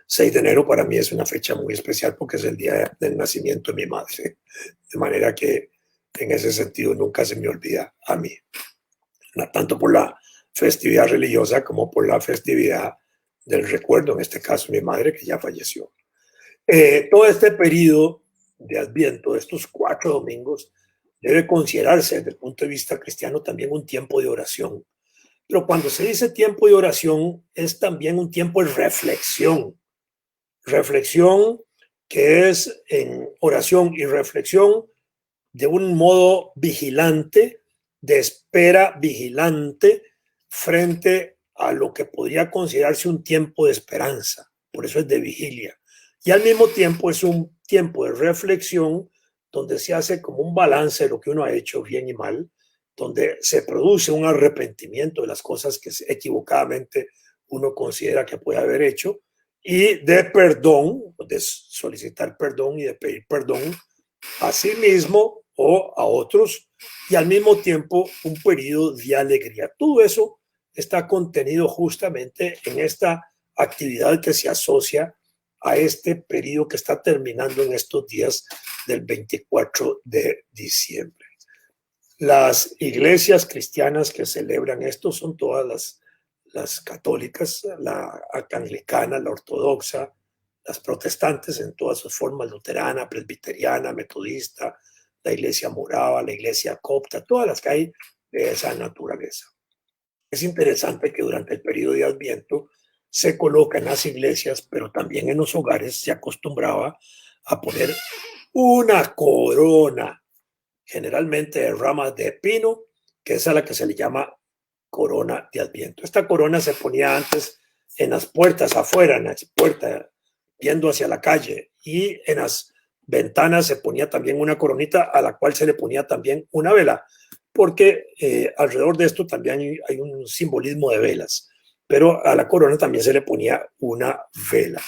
[SPEAKER 1] 6 de enero para mí es una fecha muy especial porque es el día del nacimiento de mi madre, de manera que en ese sentido nunca se me olvida a mí, no tanto por la festividad religiosa como por la festividad del recuerdo, en este caso mi madre que ya falleció. Todo este periodo de Adviento, estos 4 domingos, debe considerarse desde el punto de vista cristiano también un tiempo de oración. Pero cuando se dice tiempo de oración, es también un tiempo de reflexión. Reflexión que es en oración y reflexión de un modo vigilante, de espera vigilante frente a lo que podría considerarse un tiempo de esperanza. Por eso es de vigilia. Y al mismo tiempo es un tiempo de reflexión donde se hace como un balance de lo que uno ha hecho bien y mal, donde se produce un arrepentimiento de las cosas que equivocadamente uno considera que puede haber hecho, y de perdón, de solicitar perdón y de pedir perdón a sí mismo o a otros, y al mismo tiempo un periodo de alegría. Todo eso está contenido justamente en esta actividad que se asocia a este periodo que está terminando en estos días del 24 de diciembre. Las iglesias cristianas que celebran esto son todas las católicas, la anglicana, la ortodoxa, las protestantes en todas sus formas, luterana, presbiteriana, metodista, la iglesia morava, la iglesia copta, todas las que hay de esa naturaleza. Es interesante que durante el periodo de Adviento se coloca en las iglesias, pero también en los hogares se acostumbraba a poner una corona, generalmente de ramas de pino, que es a la que se le llama corona de Adviento. Esta corona se ponía antes en las puertas afuera, en las puertas viendo hacia la calle, y en las ventanas se ponía también una coronita a la cual se le ponía también una vela, porque alrededor de esto también hay un simbolismo de velas, pero a la corona también se le ponía una vela.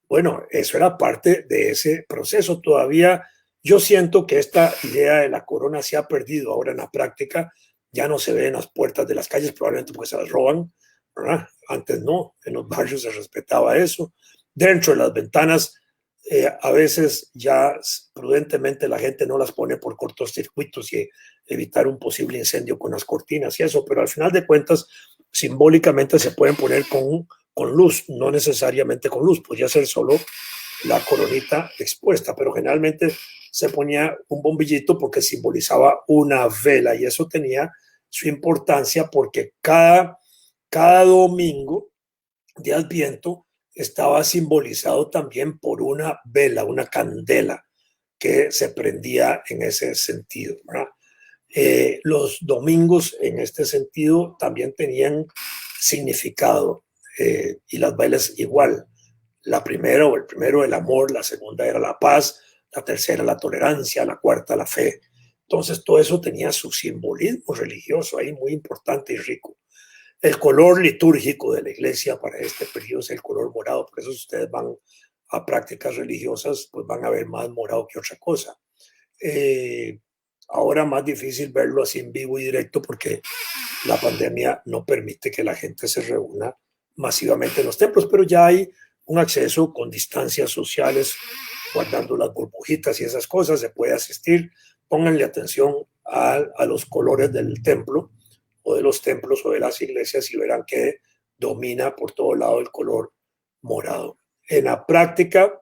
[SPEAKER 1] Bueno, eso era parte de ese proceso. Todavía yo siento que esta idea de la corona se ha perdido ahora en la práctica. Ya no se ve en las puertas de las calles, probablemente porque se las roban, ¿verdad? Antes no, en los barrios se respetaba eso. Dentro de las ventanas, a veces ya prudentemente la gente no las pone por cortocircuitos y evitar un posible incendio con las cortinas y eso, pero al final de cuentas, simbólicamente se pueden poner con luz, no necesariamente con luz, podría ser solo la coronita expuesta, pero generalmente se ponía un bombillito porque simbolizaba una vela y eso tenía su importancia porque cada domingo de Adviento estaba simbolizado también por una vela, una candela que se prendía en ese sentido, ¿verdad? Los domingos en este sentido también tenían significado y las velas igual. La primera o el primero el amor, la segunda era la paz, la tercera la tolerancia, la cuarta la fe. Entonces todo eso tenía su simbolismo religioso ahí muy importante y rico. El color litúrgico de la iglesia para este periodo es el color morado, por eso si ustedes van a prácticas religiosas, pues van a ver más morado que otra cosa. Ahora más difícil verlo así en vivo y directo porque la pandemia no permite que la gente se reúna masivamente en los templos, pero ya hay un acceso con distancias sociales, guardando las burbujitas y esas cosas, se puede asistir. Pónganle atención a los colores del templo o de los templos o de las iglesias y verán que domina por todo lado el color morado. En la práctica,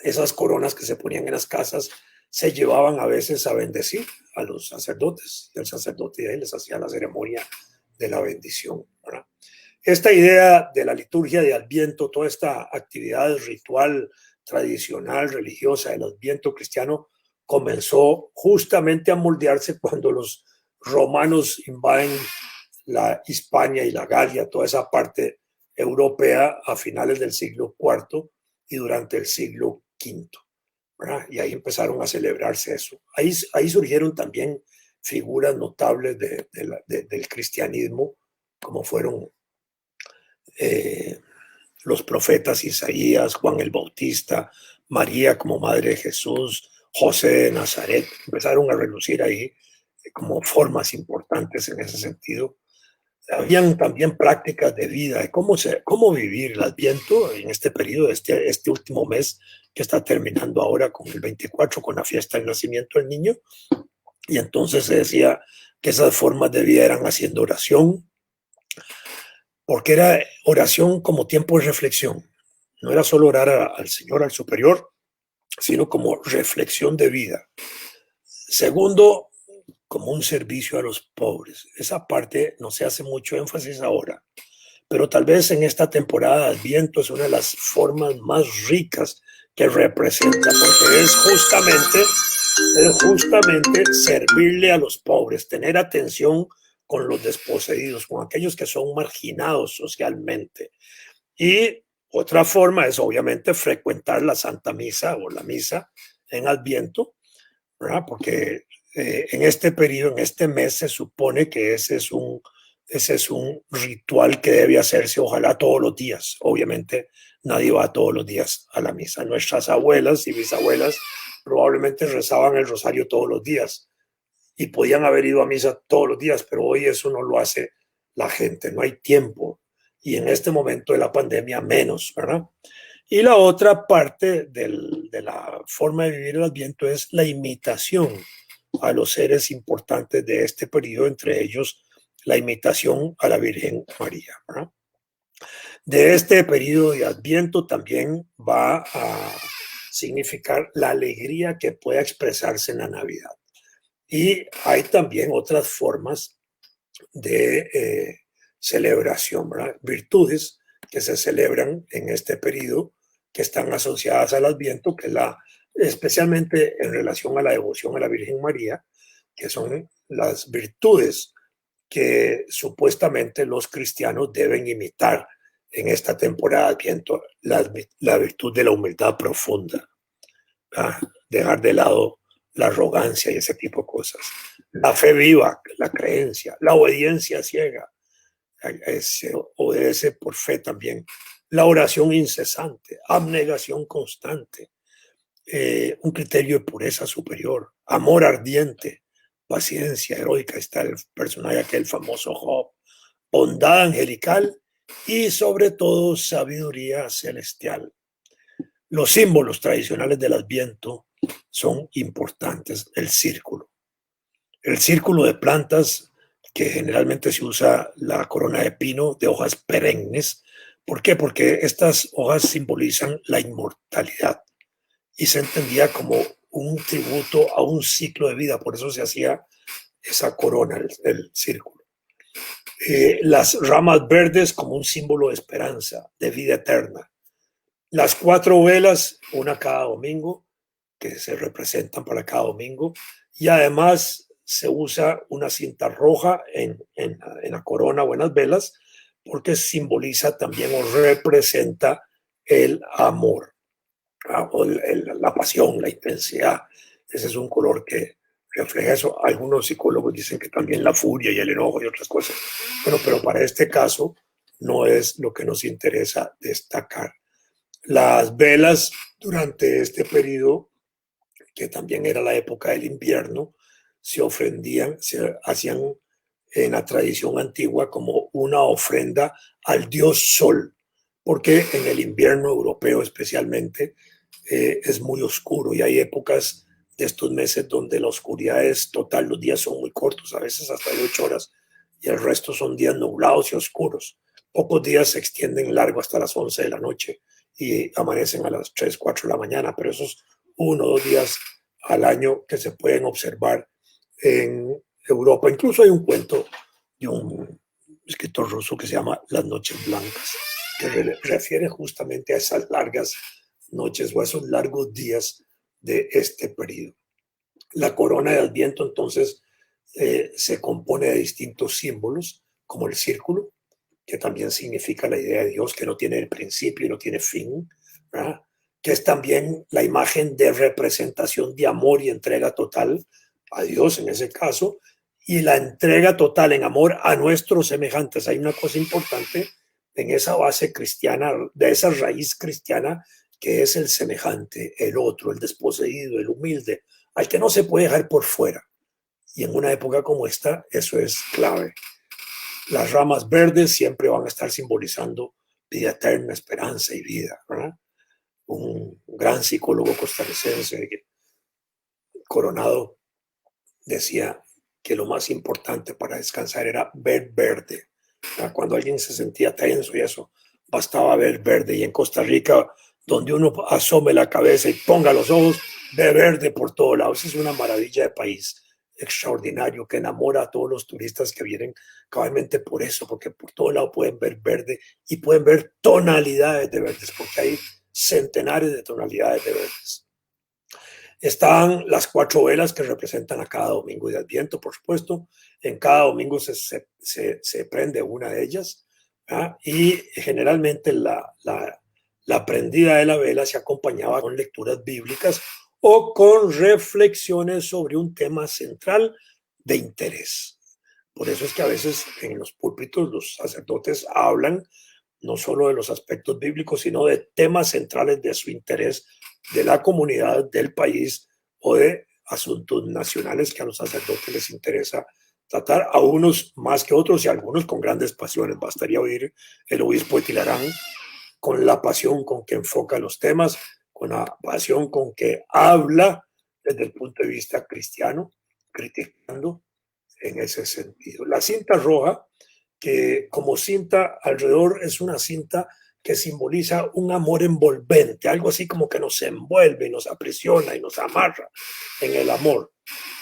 [SPEAKER 1] esas coronas que se ponían en las casas se llevaban a veces a bendecir a los sacerdotes, y el sacerdote de ahí les hacía la ceremonia de la bendición, ¿verdad? Esta idea de la liturgia de Adviento, toda esta actividad ritual, tradicional, religiosa del Adviento cristiano, comenzó justamente a moldearse cuando los romanos invaden la Hispania y la Galia, toda esa parte europea a finales del siglo IV y durante el siglo V, ¿verdad? Y ahí empezaron a celebrarse eso. Ahí surgieron también figuras notables del cristianismo, como fueron los profetas Isaías, Juan el Bautista, María como madre de Jesús, José de Nazaret. Empezaron a relucir ahí como formas importantes en ese sentido. Habían también prácticas de vida, de cómo vivir el Adviento en este periodo, este último mes que está terminando ahora con el 24, con la fiesta del nacimiento del niño. Y entonces se decía que esas formas de vida eran haciendo oración, porque era oración como tiempo de reflexión. No era solo orar al Señor, al superior, sino como reflexión de vida. Segundo, como un servicio a los pobres. Esa parte no se hace mucho énfasis ahora, pero tal vez en esta temporada de Adviento es una de las formas más ricas que representa, porque es justamente servirle a los pobres, tener atención con los desposeídos, con aquellos que son marginados socialmente. Y otra forma es obviamente frecuentar la Santa Misa o la misa en Adviento, ¿verdad? Porque en este periodo, en este mes, se supone que ese es un ritual que debe hacerse ojalá todos los días. Obviamente nadie va todos los días a la misa. Nuestras abuelas y bisabuelas probablemente rezaban el rosario todos los días y podían haber ido a misa todos los días, pero hoy eso no lo hace la gente, no hay tiempo. Y en este momento de la pandemia menos, ¿verdad? Y la otra parte de la forma de vivir el Adviento es la imitación a los seres importantes de este periodo, entre ellos la imitación a la Virgen María, ¿verdad? De este periodo de Adviento también va a significar la alegría que pueda expresarse en la Navidad. Y hay también otras formas de celebración, ¿verdad? Virtudes que se celebran en este periodo que están asociadas al Adviento, que es especialmente en relación a la devoción a la Virgen María, que son las virtudes que supuestamente los cristianos deben imitar en esta temporada de Adviento, la virtud de la humildad profunda, ¿verdad? Dejar de lado la arrogancia y ese tipo de cosas. La fe viva, la creencia, la obediencia ciega, se obedece por fe también. La oración incesante, abnegación constante, un criterio de pureza superior, amor ardiente, paciencia heroica, está el personaje aquel famoso Job, bondad angelical y sobre todo sabiduría celestial. Los símbolos tradicionales del Adviento son importantes. El círculo de plantas, que generalmente se usa la corona de pino de hojas perennes. ¿Por qué? Porque estas hojas simbolizan la inmortalidad y se entendía como un tributo a un ciclo de vida. Por eso se hacía esa corona, el círculo. Las ramas verdes como un símbolo de esperanza, de vida eterna. Las 4 velas, una cada domingo, que se representan para cada domingo, y además se usa una cinta roja en la corona o en las velas, porque simboliza también o representa el amor, o la pasión, la intensidad. Ese es un color que refleja eso. Algunos psicólogos dicen que también la furia y el enojo y otras cosas. Bueno, pero para este caso no es lo que nos interesa destacar. Las velas durante este periodo, que también era la época del invierno, se ofrendían, se hacían en la tradición antigua como una ofrenda al dios Sol, porque en el invierno europeo especialmente es muy oscuro y hay épocas de estos meses donde la oscuridad es total, los días son muy cortos, a veces hasta de 8 horas, y el resto son días nublados y oscuros. pocos días se extienden largo hasta las 11 de la noche y amanecen a las 3, 4 de la mañana, pero esos 1 o 2 días al año que se pueden observar en Europa. Incluso hay un cuento de un escritor ruso que se llama Las Noches Blancas, que refiere justamente a esas largas noches o a esos largos días de este periodo. La corona de Adviento entonces se compone de distintos símbolos, como el círculo, que también significa la idea de Dios, que no tiene principio y no tiene fin, ¿verdad? Que es también la imagen de representación de amor y entrega total a Dios en ese caso, y la entrega total en amor a nuestros semejantes. Hay una cosa importante en esa base cristiana, de esa raíz cristiana, que es el semejante, el otro, el desposeído, el humilde, al que no se puede dejar por fuera. Y en una época como esta, eso es clave. Las ramas verdes siempre van a estar simbolizando vida eterna, esperanza y vida, ¿verdad? Un gran psicólogo costarricense, Coronado, decía que lo más importante para descansar era ver verde. Cuando alguien se sentía tenso y eso, bastaba ver verde. Y en Costa Rica, donde uno asome la cabeza y ponga los ojos, ve verde por todos lados. Es una maravilla de país extraordinario que enamora a todos los turistas que vienen cabalmente por eso, porque por todo lado pueden ver verde y pueden ver tonalidades de verdes, porque hay centenares de tonalidades de verdes. Están las 4 velas que representan a cada domingo de Adviento, por supuesto. En cada domingo se prende una de ellas, ¿verdad? Y generalmente la prendida de la vela se acompañaba con lecturas bíblicas o con reflexiones sobre un tema central de interés. Por eso es que a veces en los púlpitos los sacerdotes hablan no solo de los aspectos bíblicos, sino de temas centrales de su interés, de la comunidad, del país o de asuntos nacionales que a los sacerdotes les interesa tratar, a unos más que otros y a algunos con grandes pasiones. Bastaría oír el obispo de Tilarán con la pasión con que enfoca los temas, con la pasión con que habla desde el punto de vista cristiano, criticando en ese sentido. La cinta roja, que como cinta alrededor es una cinta que simboliza un amor envolvente, algo así como que nos envuelve y nos aprisiona y nos amarra en el amor.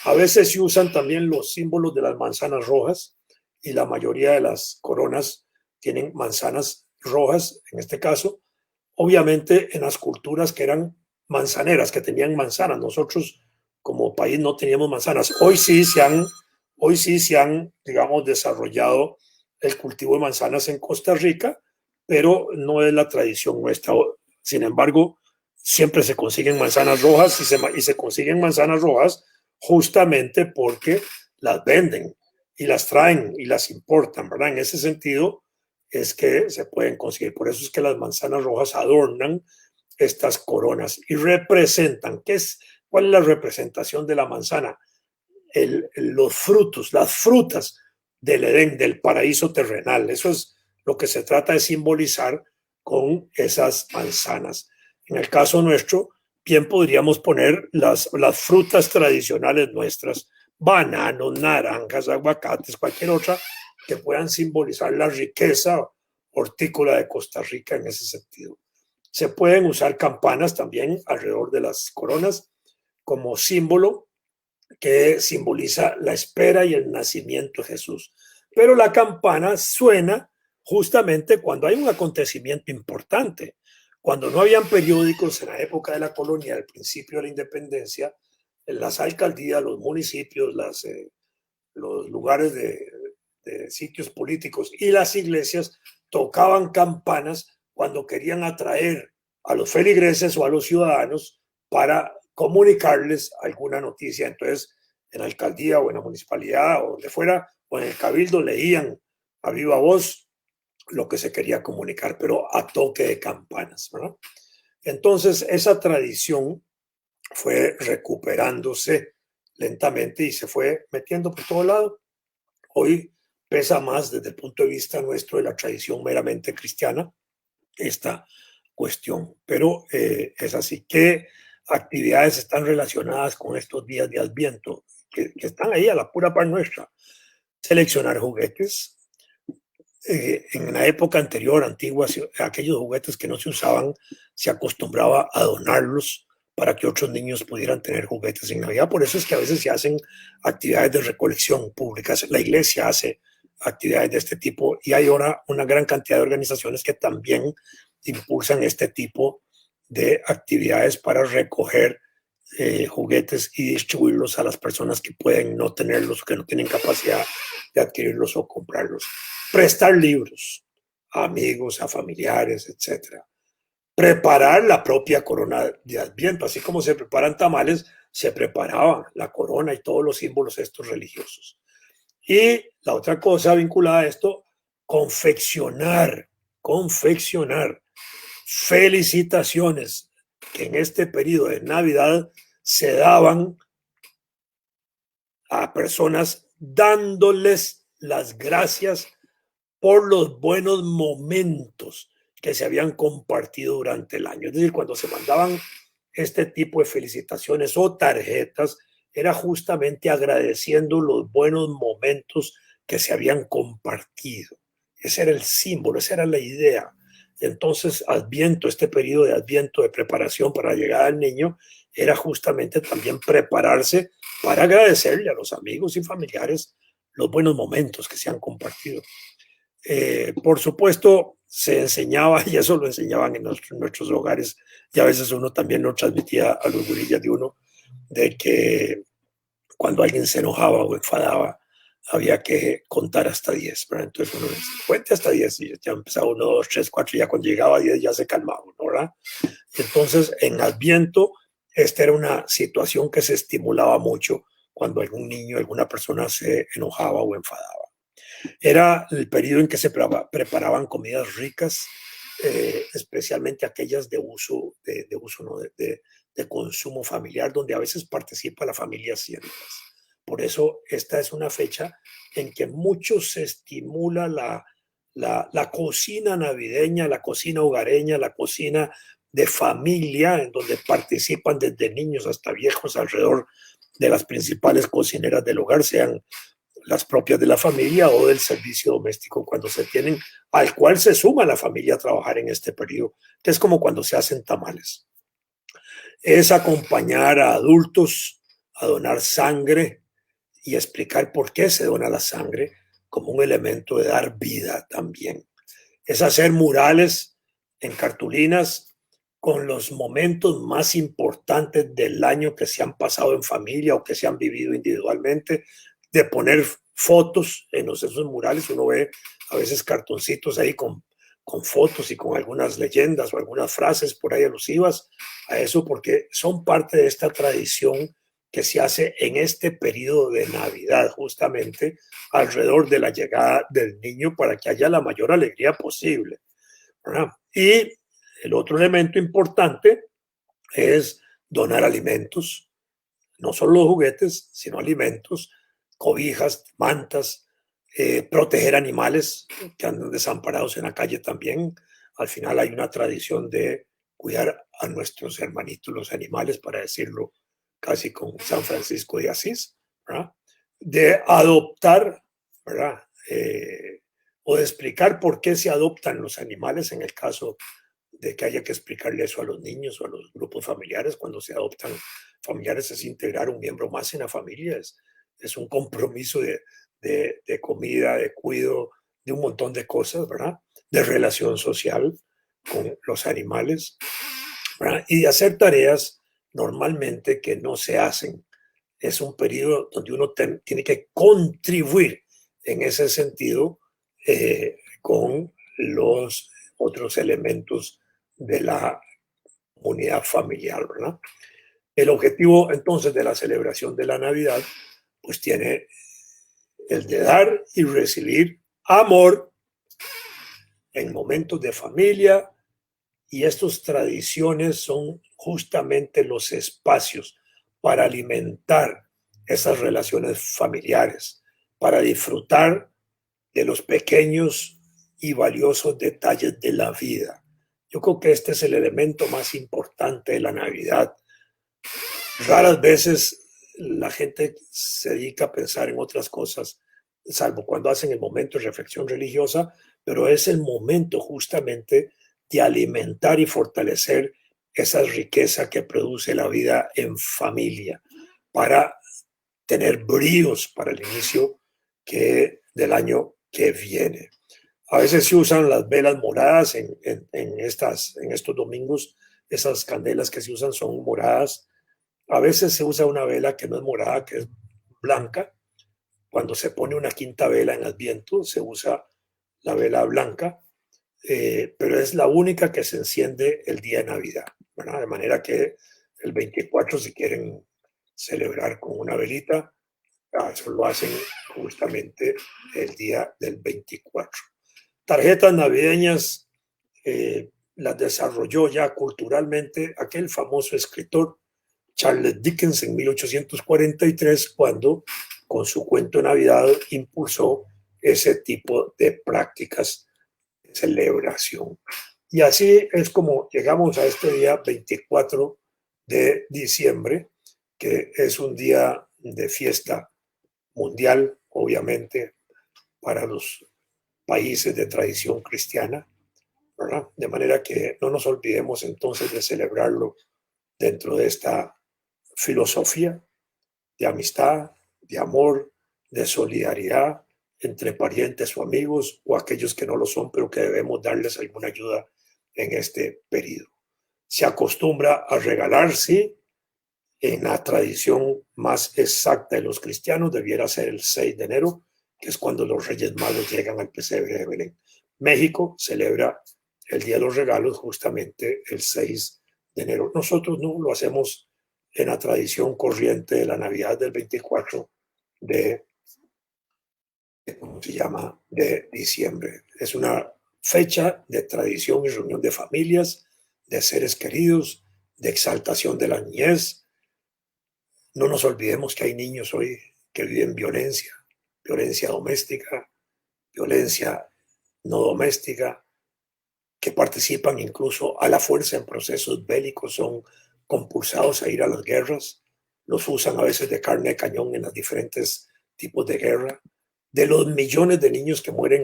[SPEAKER 1] A veces se usan también los símbolos de las manzanas rojas y la mayoría de las coronas tienen manzanas rojas, en este caso, obviamente en las culturas que eran manzaneras, que tenían manzanas. Nosotros como país no teníamos manzanas. Hoy sí se han, digamos, desarrollado el cultivo de manzanas en Costa Rica, pero no es la tradición nuestra. Sin embargo, siempre se consiguen manzanas rojas y se consiguen manzanas rojas justamente porque las venden y las traen y las importan, ¿verdad? En ese sentido es que se pueden conseguir. Por eso es que las manzanas rojas adornan estas coronas y representan, ¿cuál es la representación de la manzana? Los frutos, las frutas del Edén, del paraíso terrenal. Eso es lo que se trata de simbolizar con esas manzanas. En el caso nuestro, bien podríamos poner las frutas tradicionales nuestras, bananos, naranjas, aguacates, cualquier otra que puedan simbolizar la riqueza hortícola de Costa Rica en ese sentido. Se pueden usar campanas también alrededor de las coronas como símbolo que simboliza la espera y el nacimiento de Jesús. Pero la campana suena justamente cuando hay un acontecimiento importante. Cuando no habían periódicos en la época de la colonia, al principio de la independencia, en las alcaldías, los municipios, los lugares de sitios políticos y las iglesias tocaban campanas cuando querían atraer a los feligreses o a los ciudadanos para comunicarles alguna noticia. Entonces, en la alcaldía o en la municipalidad o donde fuera, o en el cabildo leían a viva voz lo que se quería comunicar, pero a toque de campanas, ¿verdad? Entonces, esa tradición fue recuperándose lentamente y se fue metiendo por todo lado. Hoy pesa más desde el punto de vista nuestro de la tradición meramente cristiana esta cuestión, pero es así. ¿Qué actividades están relacionadas con estos días de Adviento que están ahí a la pura par nuestra? Seleccionar juguetes, En la época anterior, antigua, aquellos juguetes que no se usaban, se acostumbraba a donarlos para que otros niños pudieran tener juguetes en Navidad. Por eso es que a veces se hacen actividades de recolección públicas. La iglesia hace actividades de este tipo y hay ahora una gran cantidad de organizaciones que también impulsan este tipo de actividades para recoger juguetes y distribuirlos a las personas que pueden no tenerlos o que no tienen capacidad de adquirirlos o comprarlos. Prestar libros a amigos, a familiares, etcétera. Preparar la propia corona de Adviento, así como se preparan tamales, se preparaba la corona y todos los símbolos estos religiosos. Y la otra cosa vinculada a esto, confeccionar, confeccionar felicitaciones que en este periodo de Navidad se daban a personas dándoles las gracias por los buenos momentos que se habían compartido durante el año. Es decir, cuando se mandaban este tipo de felicitaciones o tarjetas, era justamente agradeciendo los buenos momentos que se habían compartido. Ese era el símbolo, esa era la idea. Entonces, Adviento, este periodo de Adviento de preparación para la llegada del niño, era justamente también prepararse para agradecerle a los amigos y familiares los buenos momentos que se han compartido. Por supuesto, se enseñaba, y eso lo enseñaban en nuestros hogares, y a veces uno también lo transmitía a los gurillas de uno, de que cuando alguien se enojaba o enfadaba, había que contar hasta 10, ¿verdad? Entonces uno decía, cuente hasta 10, y ya empezaba 1, 2, 3, 4, y ya cuando llegaba a 10 ya se calmaba, ¿verdad? Entonces, en Adviento, esta era una situación que se estimulaba mucho cuando algún niño, alguna persona se enojaba o enfadaba. Era el periodo en que se preparaban comidas ricas, especialmente aquellas de uso, de uso no, de consumo familiar, donde a veces participa la familia Cientas. Por eso esta es una fecha en que mucho se estimula la cocina navideña, la cocina hogareña, la cocina de familia, en donde participan desde niños hasta viejos alrededor de las principales cocineras del hogar, sean las propias de la familia o del servicio doméstico cuando se tienen, al cual se suma la familia a trabajar en este periodo, que es como cuando se hacen tamales. Es acompañar a adultos a donar sangre y explicar por qué se dona la sangre como un elemento de dar vida también. Es hacer murales en cartulinas con los momentos más importantes del año que se han pasado en familia o que se han vivido individualmente, de poner fotos en esos murales. Uno ve a veces cartoncitos ahí con fotos y con algunas leyendas o algunas frases por ahí alusivas a eso, porque son parte de esta tradición que se hace en este periodo de Navidad, justamente alrededor de la llegada del niño para que haya la mayor alegría posible, ¿verdad? Y el otro elemento importante es donar alimentos, no solo los juguetes, sino alimentos, cobijas, mantas, proteger animales que andan desamparados en la calle también. Al final hay una tradición de cuidar a nuestros hermanitos los animales, para decirlo casi con San Francisco de Asís, ¿verdad? De adoptar, ¿verdad? O de explicar por qué se adoptan los animales en el caso de que haya que explicarle eso a los niños o a los grupos familiares. Cuando se adoptan familiares es integrar un miembro más en la familia, es un compromiso de comida, de cuidado, de un montón de cosas, ¿verdad? De relación social con los animales, ¿verdad? Y de hacer tareas normalmente que no se hacen. Es un periodo donde uno tiene que contribuir en ese sentido con los otros elementos de la unidad familiar, ¿verdad? El objetivo entonces de la celebración de la Navidad, pues tiene el de dar y recibir amor en momentos de familia, y estas tradiciones son justamente los espacios para alimentar esas relaciones familiares, para disfrutar de los pequeños y valiosos detalles de la vida. Yo creo que este es el elemento más importante de la Navidad. Raras veces la gente se dedica a pensar en otras cosas, salvo cuando hacen el momento de reflexión religiosa, pero es el momento justamente de alimentar y fortalecer esa riqueza que produce la vida en familia para tener bríos para el inicio del año que viene. A veces se usan las velas moradas en estos domingos. Esas candelas que se usan son moradas. A veces se usa una vela que no es morada, que es blanca. Cuando se pone una quinta vela en Adviento, se usa la vela blanca, pero es la única que se enciende el día de Navidad, ¿verdad? De manera que el 24, si quieren celebrar con una velita, eso lo hacen justamente el día del 24. Tarjetas navideñas las desarrolló ya culturalmente aquel famoso escritor Charles Dickens en 1843, cuando con su cuento de Navidad impulsó ese tipo de prácticas de celebración. Y así es como llegamos a este día 24 de diciembre, que es un día de fiesta mundial, obviamente, para los países de tradición cristiana, ¿verdad? De manera que no nos olvidemos entonces de celebrarlo dentro de esta filosofía de amistad, de amor, de solidaridad entre parientes o amigos o aquellos que no lo son, pero que debemos darles alguna ayuda en este periodo. Se acostumbra a regalar, sí, en la tradición más exacta de los cristianos debiera ser el 6 de enero, que es cuando los Reyes Magos llegan al pesebre de Belén. México celebra el Día de los Regalos justamente el 6 de enero. Nosotros no lo hacemos en la tradición corriente de la Navidad del 24 ¿cómo se llama?, de diciembre. Es una fecha de tradición y reunión de familias, de seres queridos, de exaltación de la niñez. No nos olvidemos que hay niños hoy que viven violencia, violencia doméstica, violencia no doméstica, que participan incluso a la fuerza en procesos bélicos, son compulsados a ir a las guerras, los usan a veces de carne de cañón en los diferentes tipos de guerra. De los millones de niños que mueren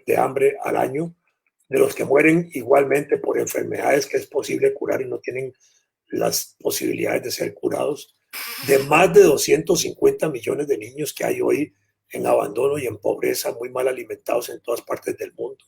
[SPEAKER 1] de hambre al año, de los que mueren igualmente por enfermedades que es posible curar y no tienen las posibilidades de ser curados, de más de 250 millones de niños que hay hoy en abandono y en pobreza, muy mal alimentados en todas partes del mundo.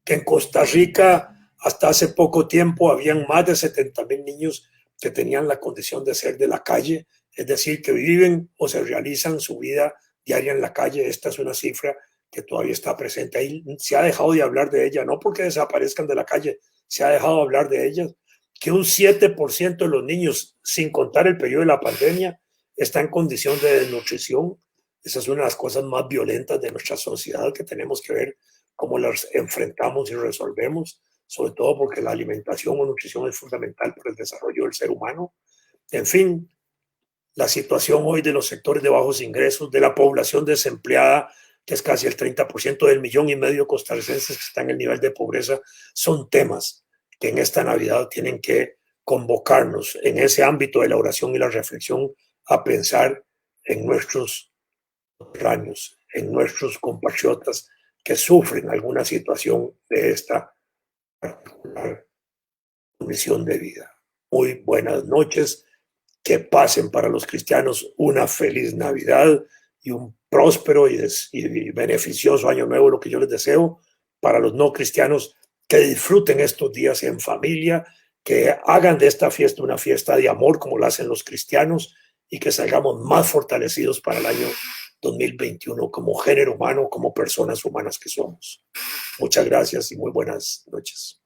[SPEAKER 1] Que en Costa Rica hasta hace poco tiempo habían más de 70,000 niños que tenían la condición de ser de la calle, es decir, que viven o se realizan su vida diaria en la calle. Esta es una cifra que todavía está presente ahí. Se ha dejado de hablar de ella, no porque desaparezcan de la calle, se ha dejado de hablar de ellas. Que un 7% de los niños, sin contar el periodo de la pandemia, está en condición de desnutrición. Esa es una de las cosas más violentas de nuestra sociedad que tenemos que ver cómo las enfrentamos y resolvemos, sobre todo porque la alimentación o nutrición es fundamental para el desarrollo del ser humano. En fin, la situación hoy de los sectores de bajos ingresos, de la población desempleada, que es casi el 30% del 1,5 millones de costarricenses que están en el nivel de pobreza, son temas que en esta Navidad tienen que convocarnos en ese ámbito de la oración y la reflexión a pensar en nuestros raños, en nuestros compatriotas que sufren alguna situación de esta particular condición de vida. Muy buenas noches, que pasen para los cristianos una feliz Navidad y un próspero y beneficioso año nuevo, lo que yo les deseo. Para los no cristianos, que disfruten estos días en familia, que hagan de esta fiesta una fiesta de amor como la hacen los cristianos y que salgamos más fortalecidos para el año 2021 como género humano, como personas humanas que somos. Muchas gracias y muy buenas noches.